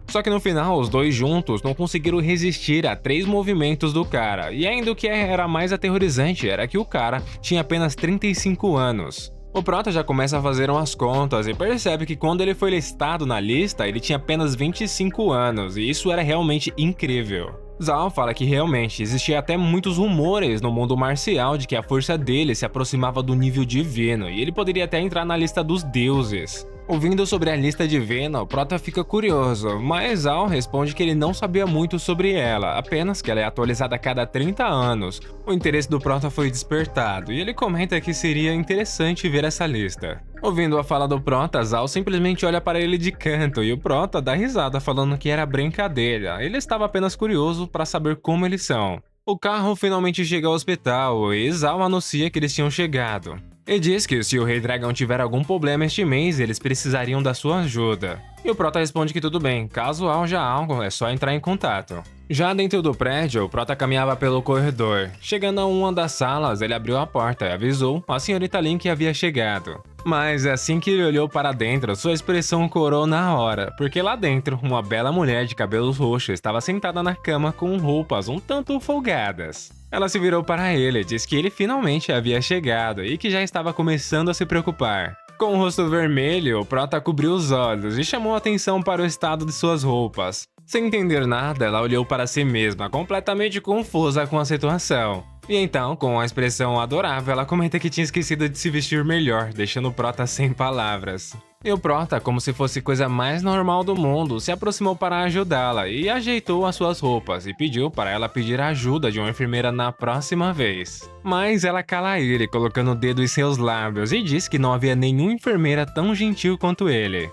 Só que no final, os dois juntos não conseguiram resistir a 3 movimentos do cara, e ainda o que era mais aterrorizante era que o cara tinha apenas 35 anos. O Prota já começa a fazer umas contas e percebe que quando ele foi listado na lista, ele tinha apenas 25 anos, e isso era realmente incrível. Zhao fala que realmente existia até muitos rumores no mundo marcial de que a força dele se aproximava do nível divino, e ele poderia até entrar na lista dos deuses. Ouvindo sobre a lista divina, o Prota fica curioso, mas Zhao responde que ele não sabia muito sobre ela, apenas que ela é atualizada a cada 30 anos. O interesse do Prota foi despertado, e ele comenta que seria interessante ver essa lista. Ouvindo a fala do Prota, Zhao simplesmente olha para ele de canto, e o Prota dá risada falando que era brincadeira, ele estava apenas curioso para saber como eles são. O carro finalmente chega ao hospital, e Zhao anuncia que eles tinham chegado. E diz que se o Rei Dragão tiver algum problema este mês, eles precisariam da sua ajuda. E o Prota responde que tudo bem, caso haja algo, é só entrar em contato. Já dentro do prédio, o Prota caminhava pelo corredor. Chegando a uma das salas, ele abriu a porta e avisou a senhorita Lin que havia chegado. Mas assim que ele olhou para dentro, sua expressão corou na hora, porque lá dentro, uma bela mulher de cabelos roxos estava sentada na cama com roupas um tanto folgadas. Ela se virou para ele e disse que ele finalmente havia chegado e que já estava começando a se preocupar. Com o rosto vermelho, o Prota cobriu os olhos e chamou a atenção para o estado de suas roupas. Sem entender nada, ela olhou para si mesma, completamente confusa com a situação. E então, com uma expressão adorável, ela comenta que tinha esquecido de se vestir melhor, deixando o Prota sem palavras. E o Prota, como se fosse coisa mais normal do mundo, se aproximou para ajudá-la e ajeitou as suas roupas e pediu para ela pedir a ajuda de uma enfermeira na próxima vez. Mas ela cala ele, colocando o dedo em seus lábios e diz que não havia nenhuma enfermeira tão gentil quanto ele.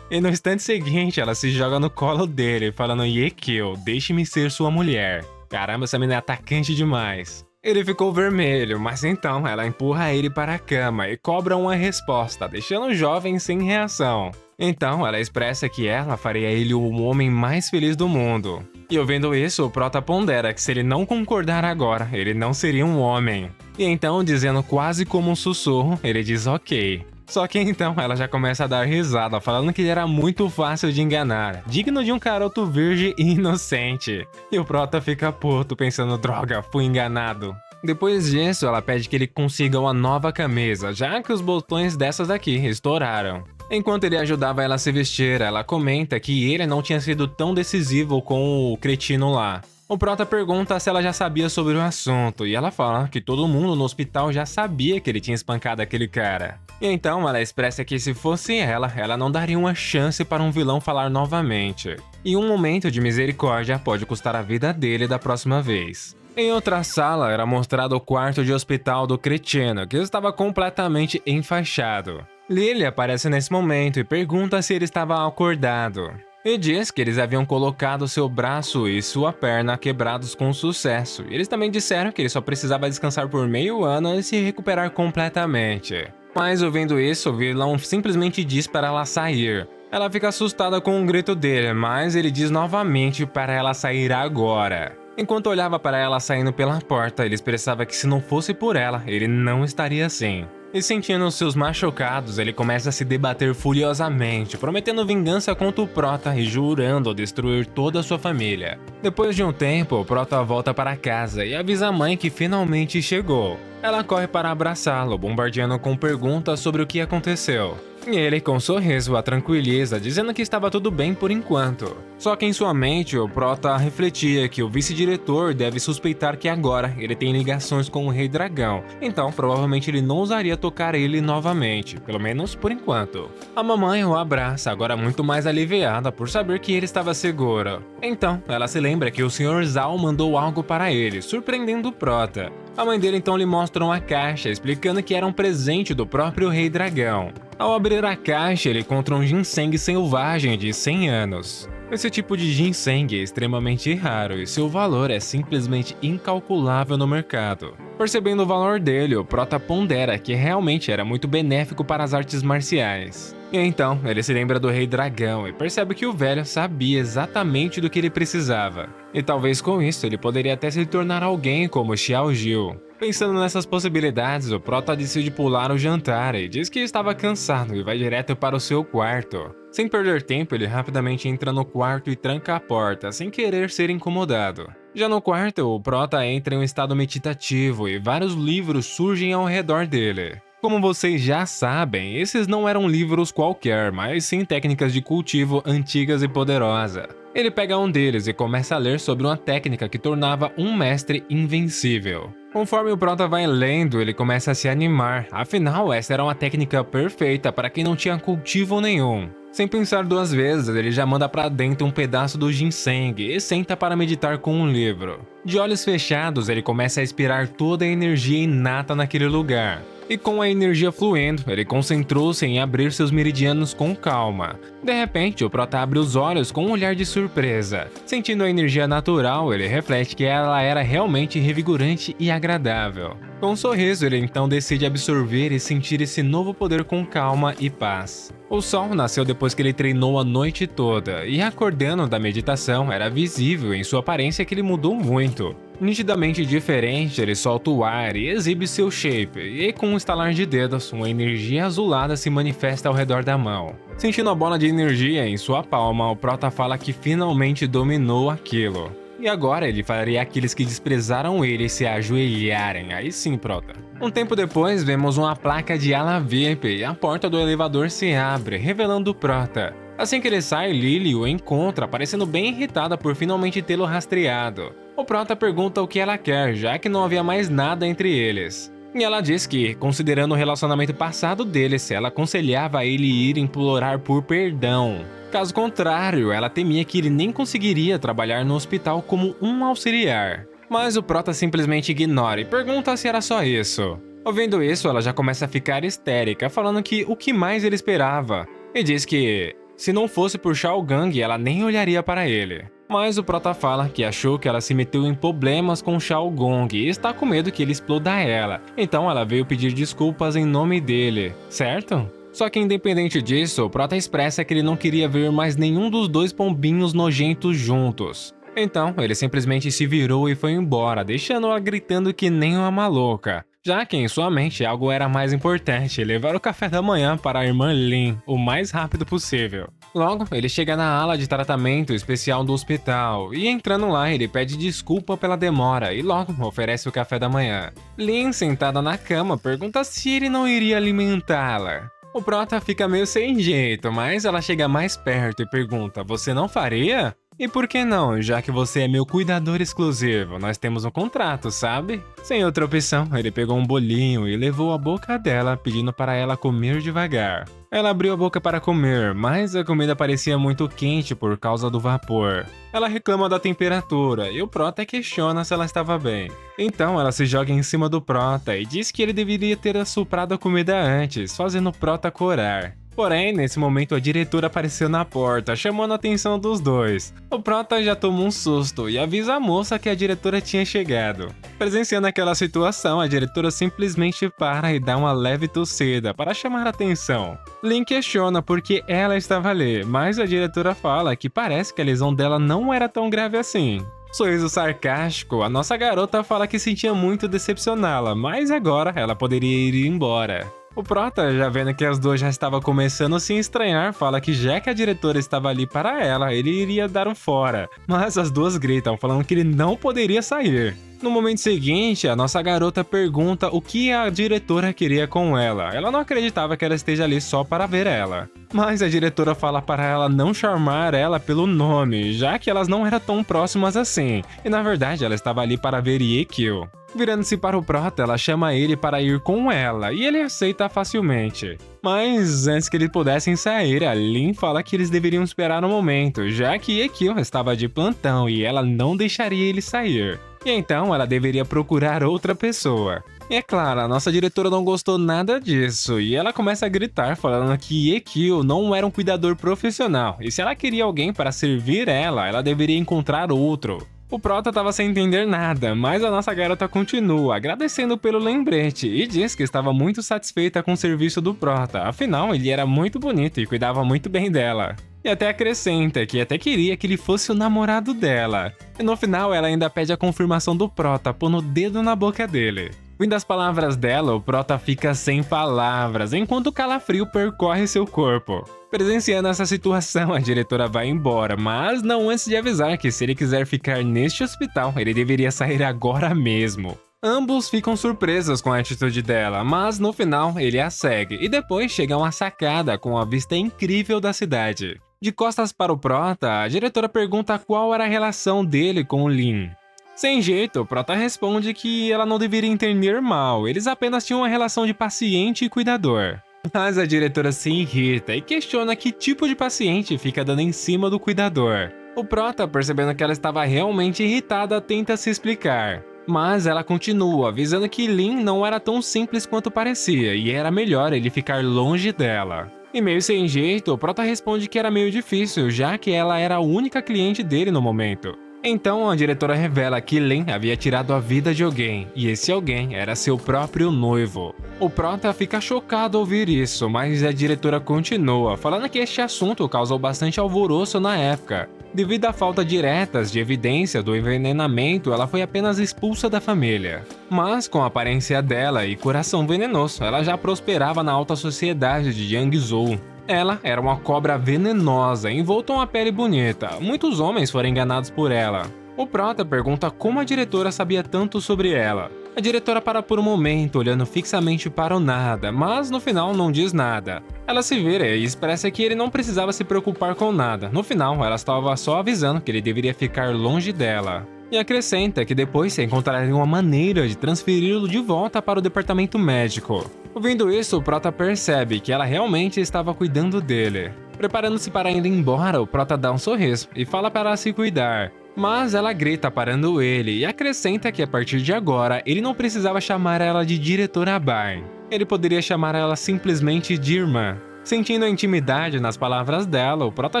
E no instante seguinte, ela se joga no colo dele, falando Yekio, deixe-me ser sua mulher. Caramba, essa menina é atacante demais. Ele ficou vermelho, mas então ela empurra ele para a cama e cobra uma resposta, deixando o jovem sem reação. Então ela expressa que ela faria ele o homem mais feliz do mundo. E ouvindo isso, o Prota pondera que se ele não concordar agora, ele não seria um homem. E então, dizendo quase como um sussurro, ele diz ok. Só que então ela já começa a dar risada, falando que ele era muito fácil de enganar, digno de um garoto virgem e inocente. E o Prota fica puto, pensando, droga, fui enganado. Depois disso, ela pede que ele consiga uma nova camisa, já que os botões dessas daqui estouraram. Enquanto ele ajudava ela a se vestir, ela comenta que ele não tinha sido tão decisivo com o cretino lá. O Prota pergunta se ela já sabia sobre o assunto, e ela fala que todo mundo no hospital já sabia que ele tinha espancado aquele cara. E então ela expressa que se fosse ela não daria uma chance para um vilão falar novamente. E um momento de misericórdia pode custar a vida dele da próxima vez. Em outra sala, era mostrado o quarto de hospital do cretino, que estava completamente enfaixado. Lily aparece nesse momento e pergunta se ele estava acordado. E diz que eles haviam colocado seu braço e sua perna quebrados com sucesso. E eles também disseram que ele só precisava descansar por meio ano e se recuperar completamente. Mas ouvindo isso, o vilão simplesmente diz para ela sair. Ela fica assustada com o grito dele, mas ele diz novamente para ela sair agora. Enquanto olhava para ela saindo pela porta, ele expressava que se não fosse por ela, ele não estaria assim. E sentindo seus machucados, ele começa a se debater furiosamente, prometendo vingança contra o Prota e jurando destruir toda a sua família. Depois de um tempo, o Prota volta para casa e avisa a mãe que finalmente chegou. Ela corre para abraçá-lo, bombardeando com perguntas sobre o que aconteceu. E ele, com um sorriso, a tranquiliza, dizendo que estava tudo bem por enquanto. Só que em sua mente, o Prota refletia que o vice-diretor deve suspeitar que agora ele tem ligações com o Rei Dragão, então provavelmente ele não ousaria tocar ele novamente, pelo menos por enquanto. A mamãe o abraça, agora muito mais aliviada por saber que ele estava seguro. Então, ela se lembra que o Sr. Zal mandou algo para ele, surpreendendo o Prota. A mãe dele então lhe mostra uma caixa, explicando que era um presente do próprio Rei Dragão. Ao abrir a caixa, ele encontra um ginseng selvagem de 100 anos. Esse tipo de ginseng é extremamente raro e seu valor é simplesmente incalculável no mercado. Percebendo o valor dele, o Prota pondera que realmente era muito benéfico para as artes marciais. E então, ele se lembra do Rei Dragão e percebe que o velho sabia exatamente do que ele precisava. E talvez com isso ele poderia até se tornar alguém como Xiao Jil. Pensando nessas possibilidades, o Prota decide pular o jantar e diz que estava cansado e vai direto para o seu quarto. Sem perder tempo, ele rapidamente entra no quarto e tranca a porta, sem querer ser incomodado. Já no quarto, o Prota entra em um estado meditativo e vários livros surgem ao redor dele. Como vocês já sabem, esses não eram livros qualquer, mas sim técnicas de cultivo antigas e poderosas. Ele pega um deles e começa a ler sobre uma técnica que tornava um mestre invencível. Conforme o Prota vai lendo, ele começa a se animar, afinal essa era uma técnica perfeita para quem não tinha cultivo nenhum. Sem pensar duas vezes, ele já manda para dentro um pedaço do ginseng e senta para meditar com um livro. De olhos fechados, ele começa a expirar toda a energia inata naquele lugar. E com a energia fluindo, ele concentrou-se em abrir seus meridianos com calma. De repente, o Prota abre os olhos com um olhar de surpresa. Sentindo a energia natural, ele reflete que ela era realmente revigorante e agradável. Com um sorriso, ele então decide absorver e sentir esse novo poder com calma e paz. O sol nasceu depois que ele treinou a noite toda, e acordando da meditação, era visível em sua aparência que ele mudou muito. Nitidamente diferente, ele solta o ar e exibe seu shape, e com um estalar de dedos, uma energia azulada se manifesta ao redor da mão. Sentindo a bola de energia em sua palma, o Prota fala que finalmente dominou aquilo. E agora ele faria aqueles que desprezaram ele se ajoelharem, aí sim, Prota. Um tempo depois, vemos uma placa de ala VIP e a porta do elevador se abre, revelando o Prota. Assim que ele sai, Lily o encontra, parecendo bem irritada por finalmente tê-lo rastreado. O Prota pergunta o que ela quer, já que não havia mais nada entre eles. E ela diz que, considerando o relacionamento passado deles, ela aconselhava a ele ir implorar por perdão. Caso contrário, ela temia que ele nem conseguiria trabalhar no hospital como um auxiliar. Mas o Prota simplesmente ignora e pergunta se era só isso. Ouvindo isso, ela já começa a ficar histérica, falando que o que mais ele esperava. E diz que, se não fosse por Shao Gang, ela nem olharia para ele. Mas o Prota fala que achou que ela se meteu em problemas com Shao Gong e está com medo que ele exploda ela. Então ela veio pedir desculpas em nome dele, certo? Só que independente disso, o Prota expressa que ele não queria ver mais nenhum dos dois pombinhos nojentos juntos. Então, ele simplesmente se virou e foi embora, deixando-a gritando que nem uma maluca. Já que em sua mente algo era mais importante, levar o café da manhã para a irmã Lin o mais rápido possível. Logo, ele chega na ala de tratamento especial do hospital e entrando lá ele pede desculpa pela demora e logo oferece o café da manhã. Lin, sentada na cama, pergunta se ele não iria alimentá-la. O Prota fica meio sem jeito, mas ela chega mais perto e pergunta: "Você não faria?" "E por que não, já que você é meu cuidador exclusivo? Nós temos um contrato, sabe?" Sem outra opção, ele pegou um bolinho e levou à boca dela, pedindo para ela comer devagar. Ela abriu a boca para comer, mas a comida parecia muito quente por causa do vapor. Ela reclama da temperatura e o Prota questiona se ela estava bem. Então ela se joga em cima do Prota e diz que ele deveria ter assoprado a comida antes, fazendo o Prota corar. Porém, nesse momento a diretora apareceu na porta, chamando a atenção dos dois. O Prota já toma um susto e avisa a moça que a diretora tinha chegado. Presenciando aquela situação, a diretora simplesmente para e dá uma leve tossida para chamar a atenção. Lin questiona por que ela estava ali, mas a diretora fala que parece que a lesão dela não era tão grave assim. Sorriso sarcástico, a nossa garota fala que sentia muito decepcioná-la, mas agora ela poderia ir embora. O Prota, já vendo que as duas já estavam começando a se estranhar, fala que já que a diretora estava ali para ela, ele iria dar um fora. Mas as duas gritam, falando que ele não poderia sair. No momento seguinte, a nossa garota pergunta o que a diretora queria com ela. Ela não acreditava que ela esteja ali só para ver ela. Mas a diretora fala para ela não chamar ela pelo nome, já que elas não eram tão próximas assim. E na verdade, ela estava ali para ver Yekio. Virando-se para o Prota, ela chama ele para ir com ela, e ele aceita facilmente. Mas antes que eles pudessem sair, a Lin fala que eles deveriam esperar um momento, já que Yekio estava de plantão e ela não deixaria ele sair. E então ela deveria procurar outra pessoa. E é claro, a nossa diretora não gostou nada disso, e ela começa a gritar falando que Yekio não era um cuidador profissional, e se ela queria alguém para servir ela deveria encontrar outro. O Prota estava sem entender nada, mas a nossa garota continua, agradecendo pelo lembrete, e diz que estava muito satisfeita com o serviço do Prota, afinal ele era muito bonito e cuidava muito bem dela. E até acrescenta que até queria que ele fosse o namorado dela. E no final ela ainda pede a confirmação do Prota, pondo o dedo na boca dele. Vindo as palavras dela, o Prota fica sem palavras, enquanto o calafrio percorre seu corpo. Presenciando essa situação, a diretora vai embora, mas não antes de avisar que se ele quiser ficar neste hospital, ele deveria sair agora mesmo. Ambos ficam surpresos com a atitude dela, mas no final ele a segue, e depois chega a uma sacada com a vista incrível da cidade. De costas para o Prota, a diretora pergunta qual era a relação dele com o Lin. Sem jeito, o Prota responde que ela não deveria entender mal, eles apenas tinham uma relação de paciente e cuidador. Mas a diretora se irrita e questiona que tipo de paciente fica dando em cima do cuidador. O Prota, percebendo que ela estava realmente irritada, tenta se explicar. Mas ela continua, avisando que Lin não era tão simples quanto parecia e era melhor ele ficar longe dela. E meio sem jeito, o Prota responde que era meio difícil, já que ela era a única cliente dele no momento. Então a diretora revela que Lin havia tirado a vida de alguém, e esse alguém era seu próprio noivo. O Prota fica chocado ao ouvir isso, mas a diretora continua, falando que este assunto causou bastante alvoroço na época. Devido à falta diretas de evidência do envenenamento, ela foi apenas expulsa da família. Mas com a aparência dela e coração venenoso, ela já prosperava na alta sociedade de Yangzhou. Ela era uma cobra venenosa, envolta em uma pele bonita. Muitos homens foram enganados por ela. O Prota pergunta como a diretora sabia tanto sobre ela. A diretora para por um momento, olhando fixamente para o nada, mas no final não diz nada. Ela se vira e expressa que ele não precisava se preocupar com nada. No final, ela estava só avisando que ele deveria ficar longe dela. E acrescenta que depois se encontraria uma maneira de transferi-lo de volta para o departamento médico. Ouvindo isso, o Prota percebe que ela realmente estava cuidando dele. Preparando-se para ir embora, o Prota dá um sorriso e fala para ela se cuidar. Mas ela grita parando ele e acrescenta que a partir de agora, ele não precisava chamar ela de diretora Bai. Ele poderia chamar ela simplesmente de irmã. Sentindo a intimidade nas palavras dela, o Prota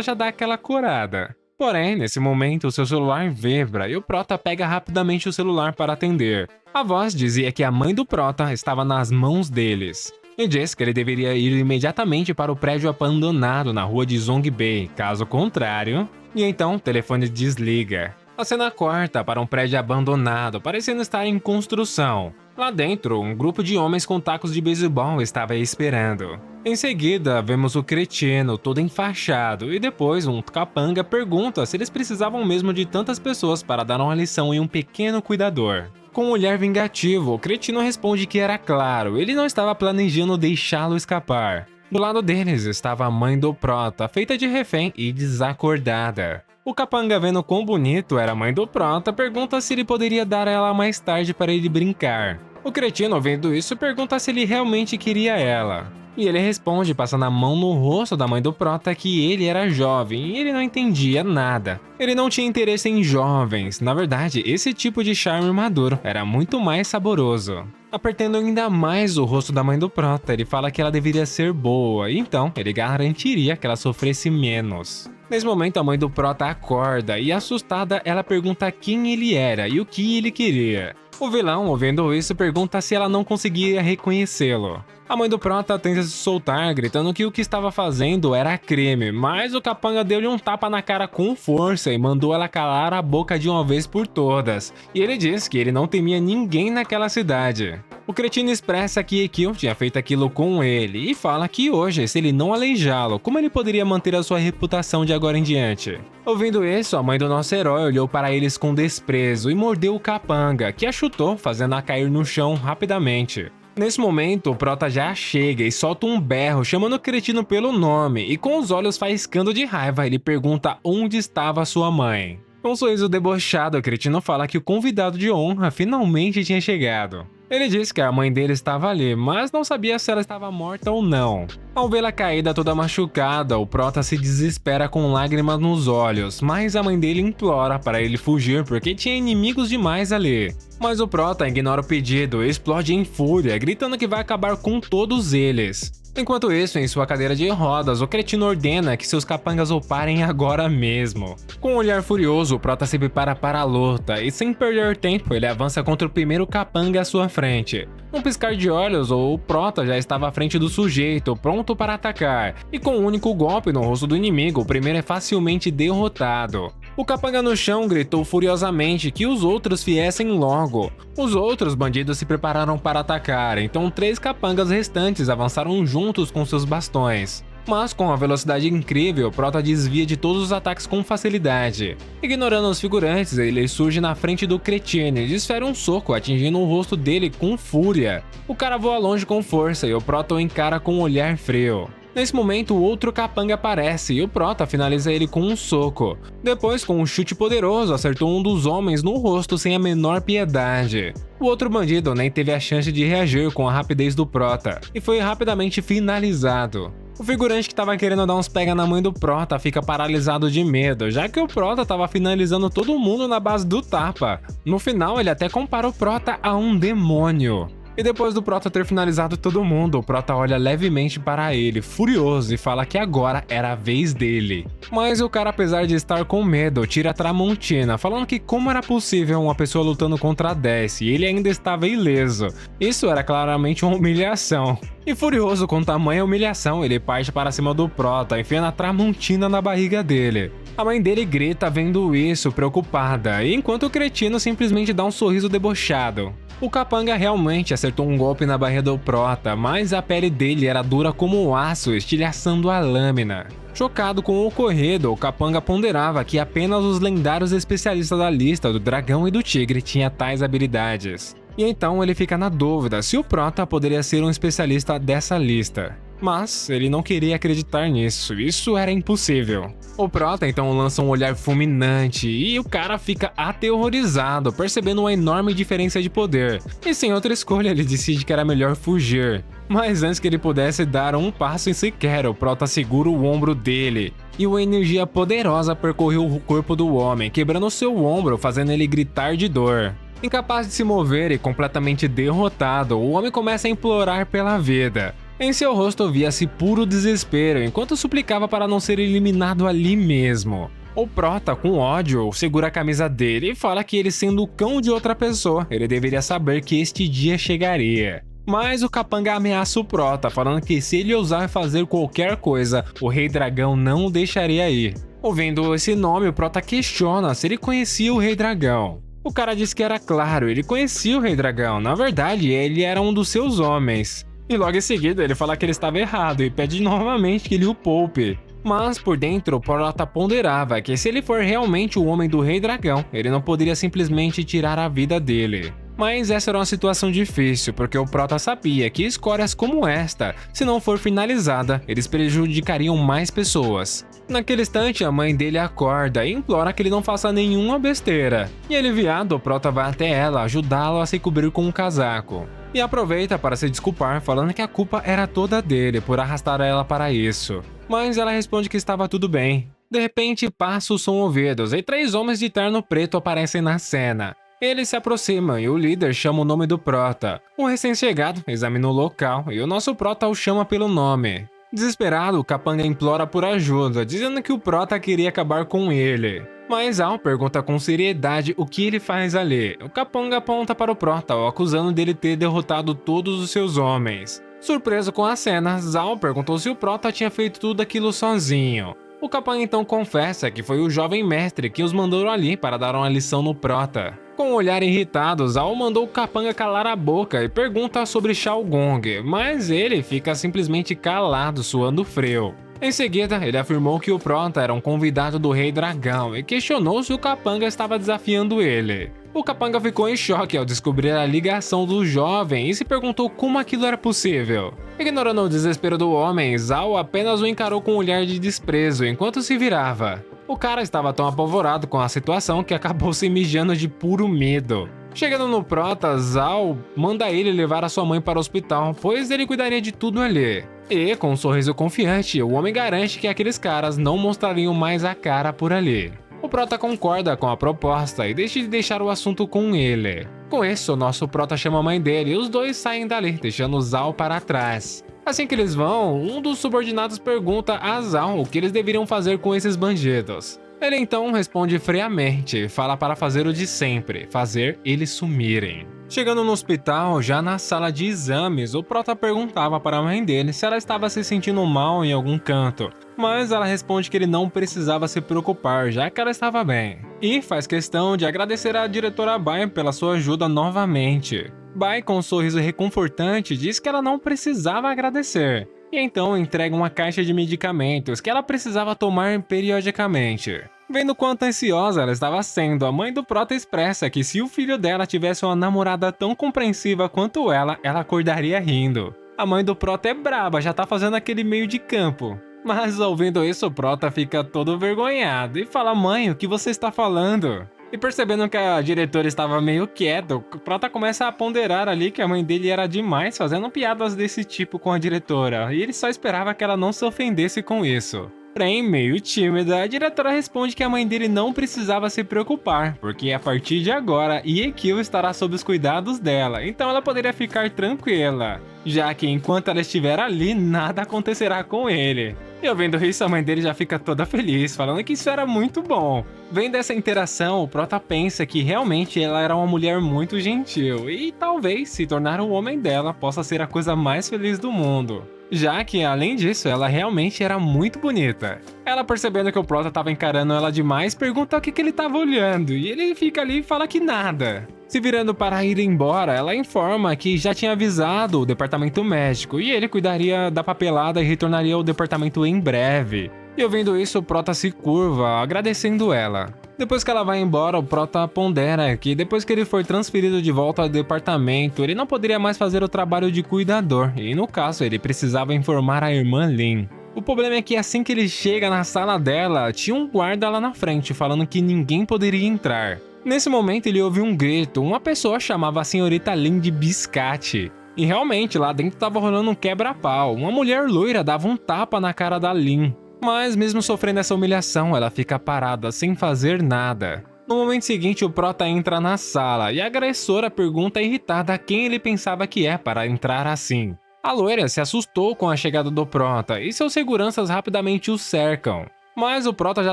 já dá aquela corada. Porém, nesse momento, o seu celular vibra e o Prota pega rapidamente o celular para atender. A voz dizia que a mãe do Prota estava nas mãos deles. E diz que ele deveria ir imediatamente para o prédio abandonado na rua de Zongbei, caso contrário... E então, o telefone desliga. A cena corta para um prédio abandonado, parecendo estar em construção. Lá dentro, um grupo de homens com tacos de beisebol estava esperando. Em seguida, vemos o cretino todo enfaixado e depois um capanga pergunta se eles precisavam mesmo de tantas pessoas para dar uma lição em um pequeno cuidador. Com um olhar vingativo, o cretino responde que era claro, ele não estava planejando deixá-lo escapar. Do lado deles estava a mãe do Prota, feita de refém e desacordada. O capanga, vendo quão bonito era a mãe do Prota, pergunta se ele poderia dar ela mais tarde para ele brincar. O cretino, vendo isso, pergunta se ele realmente queria ela. E ele responde, passando a mão no rosto da mãe do Prota, que ele era jovem e ele não entendia nada. Ele não tinha interesse em jovens, na verdade, esse tipo de charme maduro era muito mais saboroso. Apertando ainda mais o rosto da mãe do Prota, ele fala que ela deveria ser boa, e então ele garantiria que ela sofresse menos. Nesse momento, a mãe do Prota acorda e, assustada, ela pergunta quem ele era e o que ele queria. O vilão, ouvindo isso, pergunta se ela não conseguia reconhecê-lo. A mãe do Prota tenta se soltar, gritando que o que estava fazendo era crime, mas o capanga deu-lhe um tapa na cara com força e mandou ela calar a boca de uma vez por todas. E ele diz que ele não temia ninguém naquela cidade. O cretino expressa que Ekil tinha feito aquilo com ele e fala que hoje, se ele não aleijá-lo, como ele poderia manter a sua reputação de agora em diante? Ouvindo isso, a mãe do nosso herói olhou para eles com desprezo e mordeu o capanga, que a chutou, fazendo-a cair no chão rapidamente. Nesse momento, o Prota já chega e solta um berro, chamando o cretino pelo nome, e com os olhos faiscando de raiva, ele pergunta onde estava sua mãe. Com um sorriso debochado, o cretino fala que o convidado de honra finalmente tinha chegado. Ele diz que a mãe dele estava ali, mas não sabia se ela estava morta ou não. Ao vê-la caída toda machucada, o Prota se desespera com lágrimas nos olhos, mas a mãe dele implora para ele fugir porque tinha inimigos demais ali. Mas o Prota ignora o pedido e explode em fúria, gritando que vai acabar com todos eles. Enquanto isso, em sua cadeira de rodas, o cretino ordena que seus capangas o parem agora mesmo. Com um olhar furioso, o Prota se prepara para a luta e, sem perder tempo, ele avança contra o primeiro capanga à sua frente. Num piscar de olhos, o Prota já estava à frente do sujeito, pronto para atacar, e com um único golpe no rosto do inimigo, o primeiro é facilmente derrotado. O capanga no chão gritou furiosamente que os outros viessem logo. Os outros bandidos se prepararam para atacar, então 3 capangas restantes avançaram juntos com seus bastões. Mas com a velocidade incrível, o Prota desvia de todos os ataques com facilidade. Ignorando os figurantes, ele surge na frente do cretino e desfere um soco, atingindo o rosto dele com fúria. O cara voa longe com força e o Prota o encara com um olhar frio. Nesse momento, o outro capanga aparece e o Prota finaliza ele com um soco. Depois, com um chute poderoso, acertou um dos homens no rosto sem a menor piedade. O outro bandido nem teve a chance de reagir com a rapidez do Prota e foi rapidamente finalizado. O figurante que estava querendo dar uns pega na mãe do Prota fica paralisado de medo, já que o Prota estava finalizando todo mundo na base do tapa. No final, ele até compara o Prota a um demônio. E depois do Prota ter finalizado todo mundo, o Prota olha levemente para ele, furioso, e fala que agora era a vez dele. Mas o cara, apesar de estar com medo, tira a Tramontina, falando que como era possível uma pessoa lutando contra 10 e ele ainda estava ileso. Isso era claramente uma humilhação. E furioso com tamanha humilhação, ele parte para cima do Prota, enfiando a Tramontina na barriga dele. A mãe dele grita vendo isso, preocupada, enquanto o cretino simplesmente dá um sorriso debochado. O capanga realmente acertou um golpe na barriga do Prota, mas a pele dele era dura como aço, estilhaçando a lâmina. Chocado com o ocorrido, o capanga ponderava que apenas os lendários especialistas da lista do dragão e do tigre tinham tais habilidades. E então ele fica na dúvida se o Prota poderia ser um especialista dessa lista. Mas ele não queria acreditar nisso, isso era impossível. O Prota então lança um olhar fulminante e o cara fica aterrorizado, percebendo uma enorme diferença de poder. E sem outra escolha, ele decide que era melhor fugir. Mas antes que ele pudesse dar um passo em sequer, o Prota segura o ombro dele. E uma energia poderosa percorreu o corpo do homem, quebrando seu ombro, fazendo ele gritar de dor. Incapaz de se mover e completamente derrotado, o homem começa a implorar pela vida. Em seu rosto via-se puro desespero, enquanto suplicava para não ser eliminado ali mesmo. O Prota, com ódio, segura a camisa dele e fala que ele, sendo o cão de outra pessoa, ele deveria saber que este dia chegaria. Mas o capanga ameaça o Prota, falando que se ele ousar fazer qualquer coisa, o Rei Dragão não o deixaria ir. Ouvindo esse nome, o Prota questiona se ele conhecia o Rei Dragão. O cara diz que era claro, ele conhecia o Rei Dragão, na verdade ele era um dos seus homens. E logo em seguida ele fala que ele estava errado e pede novamente que ele o poupe. Mas por dentro o Prota ponderava que se ele for realmente o homem do Rei Dragão, ele não poderia simplesmente tirar a vida dele. Mas essa era uma situação difícil, porque o Prota sabia que escórias como esta, se não for finalizada, eles prejudicariam mais pessoas. Naquele instante, a mãe dele acorda e implora que ele não faça nenhuma besteira. E aliviado, o Prota vai até ela ajudá-lo a se cobrir com um casaco. E aproveita para se desculpar, falando que a culpa era toda dele por arrastar ela para isso. Mas ela responde que estava tudo bem. De repente, passa o som ouvidos e 3 homens de terno preto aparecem na cena. Eles se aproximam e o líder chama o nome do Prota. O recém-chegado examina o local e o nosso Prota o chama pelo nome. Desesperado, o Capanga implora por ajuda, dizendo que o Prota queria acabar com ele. Mas Al pergunta com seriedade o que ele faz ali. O Capanga aponta para o Prota, o acusando dele ter derrotado todos os seus homens. Surpreso com a cena, Zal perguntou se o Prota tinha feito tudo aquilo sozinho. O Capanga então confessa que foi o jovem mestre que os mandou ali para dar uma lição no Prota. Com um olhar irritado, Zal mandou o Capanga calar a boca e pergunta sobre Shao Gong, mas ele fica simplesmente calado, suando frio. Em seguida, ele afirmou que o Prota era um convidado do Rei Dragão e questionou se o Capanga estava desafiando ele. O Capanga ficou em choque ao descobrir a ligação do jovem e se perguntou como aquilo era possível. Ignorando o desespero do homem, Zal apenas o encarou com um olhar de desprezo enquanto se virava. O cara estava tão apavorado com a situação que acabou se mijando de puro medo. Chegando no Prota, Zal manda ele levar a sua mãe para o hospital, pois ele cuidaria de tudo ali. E, com um sorriso confiante, o homem garante que aqueles caras não mostrariam mais a cara por ali. O Prota concorda com a proposta e deixa de deixar o assunto com ele. Com isso, nosso Prota chama a mãe dele e os dois saem dali, deixando Zal para trás. Assim que eles vão, um dos subordinados pergunta a Zal o que eles deveriam fazer com esses bandidos. Ele então responde friamente, fala para fazer o de sempre, fazer eles sumirem. Chegando no hospital, já na sala de exames, o Prota perguntava para a mãe dele se ela estava se sentindo mal em algum canto, mas ela responde que ele não precisava se preocupar, já que ela estava bem. E faz questão de agradecer à diretora Bai pela sua ajuda novamente. Bai, com um sorriso reconfortante, diz que ela não precisava agradecer. E então entrega uma caixa de medicamentos que ela precisava tomar periodicamente. Vendo quanto ansiosa ela estava sendo, a mãe do Prota expressa que se o filho dela tivesse uma namorada tão compreensiva quanto ela acordaria rindo. A mãe do Prota é braba, já tá fazendo aquele meio de campo. Mas ouvindo isso, o Prota fica todo vergonhado e fala: "Mãe, o que você está falando?" E percebendo que a diretora estava meio quieta, o Prota começa a ponderar ali que a mãe dele era demais, fazendo piadas desse tipo com a diretora, e ele só esperava que ela não se ofendesse com isso. Porém, meio tímida, a diretora responde que a mãe dele não precisava se preocupar, porque a partir de agora, Yekio estará sob os cuidados dela, então ela poderia ficar tranquila, já que enquanto ela estiver ali, nada acontecerá com ele. E ouvindo isso, a mãe dele já fica toda feliz, falando que isso era muito bom. Vendo essa interação, o Prota pensa que realmente ela era uma mulher muito gentil e talvez se tornar o homem dela possa ser a coisa mais feliz do mundo. Já que, além disso, ela realmente era muito bonita. Ela, percebendo que o Prota estava encarando ela demais, pergunta o que ele estava olhando, e ele fica ali e fala que nada. Se virando para ir embora, ela informa que já tinha avisado o departamento médico, e ele cuidaria da papelada e retornaria ao departamento em breve. E ouvindo isso, o Prota se curva, agradecendo ela. Depois que ela vai embora, o Prota pondera que depois que ele for transferido de volta ao departamento, ele não poderia mais fazer o trabalho de cuidador, e no caso, ele precisava informar a irmã Lin. O problema é que assim que ele chega na sala dela, tinha um guarda lá na frente falando que ninguém poderia entrar. Nesse momento ele ouve um grito, uma pessoa chamava a senhorita Lin de biscate. E realmente lá dentro estava rolando um quebra-pau, uma mulher loira dava um tapa na cara da Lin. Mas mesmo sofrendo essa humilhação, ela fica parada sem fazer nada. No momento seguinte, o Prota entra na sala e a agressora pergunta irritada quem ele pensava que é para entrar assim. A loira se assustou com a chegada do Prota e seus seguranças rapidamente o cercam. Mas o Prota já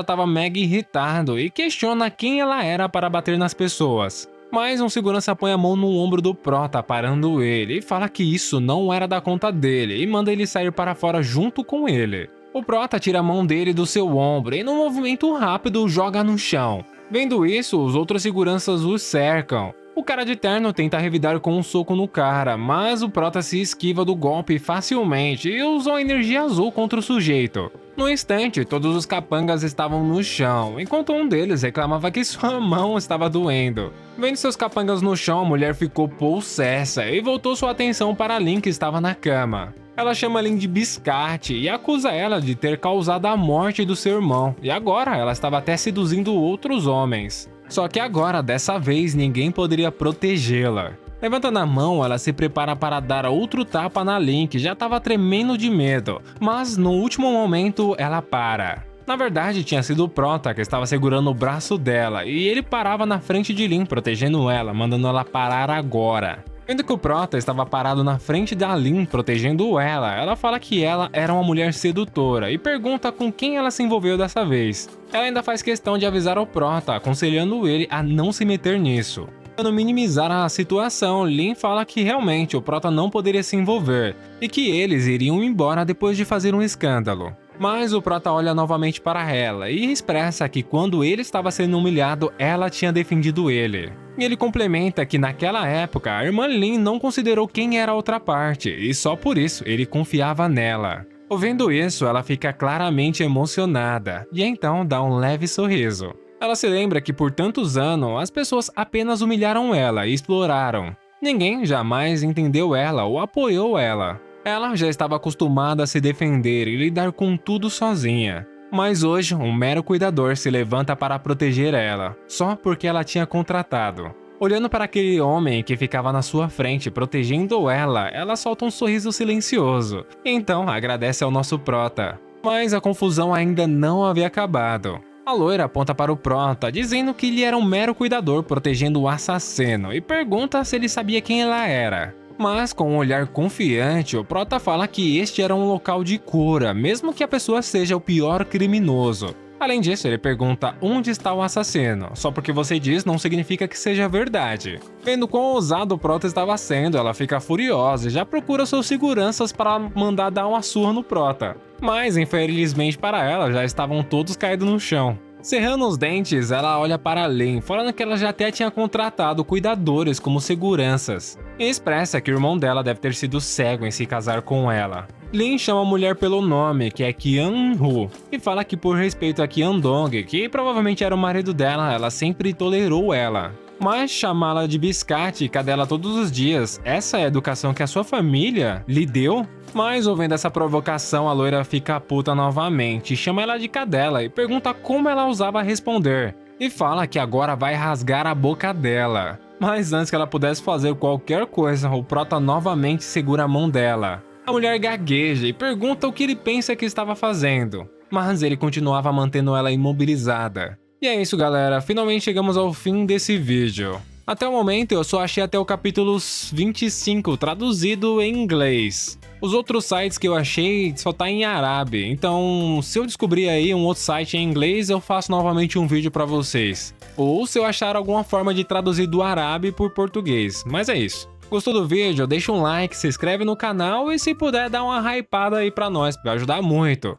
estava mega irritado e questiona quem ela era para bater nas pessoas. Mas um segurança põe a mão no ombro do Prota, parando ele, e fala que isso não era da conta dele e manda ele sair para fora junto com ele. O Prota tira a mão dele do seu ombro e, num movimento rápido, joga no chão. Vendo isso, os outros seguranças o cercam. O cara de terno tenta revidar com um soco no cara, mas o prota se esquiva do golpe facilmente e usa uma energia azul contra o sujeito. No instante, todos os capangas estavam no chão, enquanto um deles reclamava que sua mão estava doendo. Vendo seus capangas no chão, a mulher ficou possessa e voltou sua atenção para Lin, que estava na cama. Ela chama Lin de biscate e acusa ela de ter causado a morte do seu irmão, e agora ela estava até seduzindo outros homens. Só que agora, dessa vez, ninguém poderia protegê-la. Levantando a mão, ela se prepara para dar outro tapa na Lin, que já estava tremendo de medo, mas no último momento ela para. Na verdade, tinha sido o prota que estava segurando o braço dela, e ele parava na frente de Lin, protegendo ela, mandando ela parar agora. Vendo que o prota estava parado na frente da Lin, protegendo ela fala que ela era uma mulher sedutora e pergunta com quem ela se envolveu dessa vez. Ela ainda faz questão de avisar o prota, aconselhando ele a não se meter nisso. Para minimizar a situação, Lin fala que realmente o prota não poderia se envolver e que eles iriam embora depois de fazer um escândalo. Mas o prota olha novamente para ela e expressa que quando ele estava sendo humilhado, ela tinha defendido ele. E ele complementa que naquela época a irmã Lin não considerou quem era a outra parte e só por isso ele confiava nela. Ouvindo isso, ela fica claramente emocionada e então dá um leve sorriso. Ela se lembra que por tantos anos as pessoas apenas humilharam ela e exploraram. Ninguém jamais entendeu ela ou apoiou ela. Ela já estava acostumada a se defender e lidar com tudo sozinha. Mas hoje, um mero cuidador se levanta para proteger ela, só porque ela tinha contratado. Olhando para aquele homem que ficava na sua frente protegendo ela solta um sorriso silencioso. Então agradece ao nosso prota. Mas a confusão ainda não havia acabado. A loira aponta para o prota, dizendo que ele era um mero cuidador protegendo o assassino e pergunta se ele sabia quem ela era. Mas com um olhar confiante, o prota fala que este era um local de cura, mesmo que a pessoa seja o pior criminoso. Além disso, ele pergunta onde está o assassino. Só porque você diz não significa que seja verdade. Vendo quão ousado o prota estava sendo, ela fica furiosa e já procura seus seguranças para mandar dar uma surra no prota. Mas, infelizmente para ela, já estavam todos caídos no chão. Cerrando os dentes, ela olha para Lin, falando que ela já até tinha contratado cuidadores como seguranças. E expressa que o irmão dela deve ter sido cego em se casar com ela. Lin chama a mulher pelo nome, que é Qian-Hu, e fala que por respeito a Qian-Dong, que provavelmente era o marido dela, ela sempre tolerou ela. Mas chamá-la de biscate e cadela todos os dias, essa é a educação que a sua família lhe deu? Mas ouvindo essa provocação, a loira fica puta novamente, chama ela de cadela e pergunta como ela ousava responder. E fala que agora vai rasgar a boca dela. Mas antes que ela pudesse fazer qualquer coisa, o prota novamente segura a mão dela. A mulher gagueja e pergunta o que ele pensa que estava fazendo. Mas ele continuava mantendo ela imobilizada. E é isso, galera, finalmente chegamos ao fim desse vídeo. Até o momento eu só achei até o capítulo 25 traduzido em inglês. Os outros sites que eu achei só tá em árabe, então se eu descobrir aí um outro site em inglês eu faço novamente um vídeo pra vocês. Ou se eu achar alguma forma de traduzir do árabe por português, mas é isso. Gostou do vídeo? Deixa um like, se inscreve no canal e se puder dá uma hypada aí pra nós, vai ajudar muito.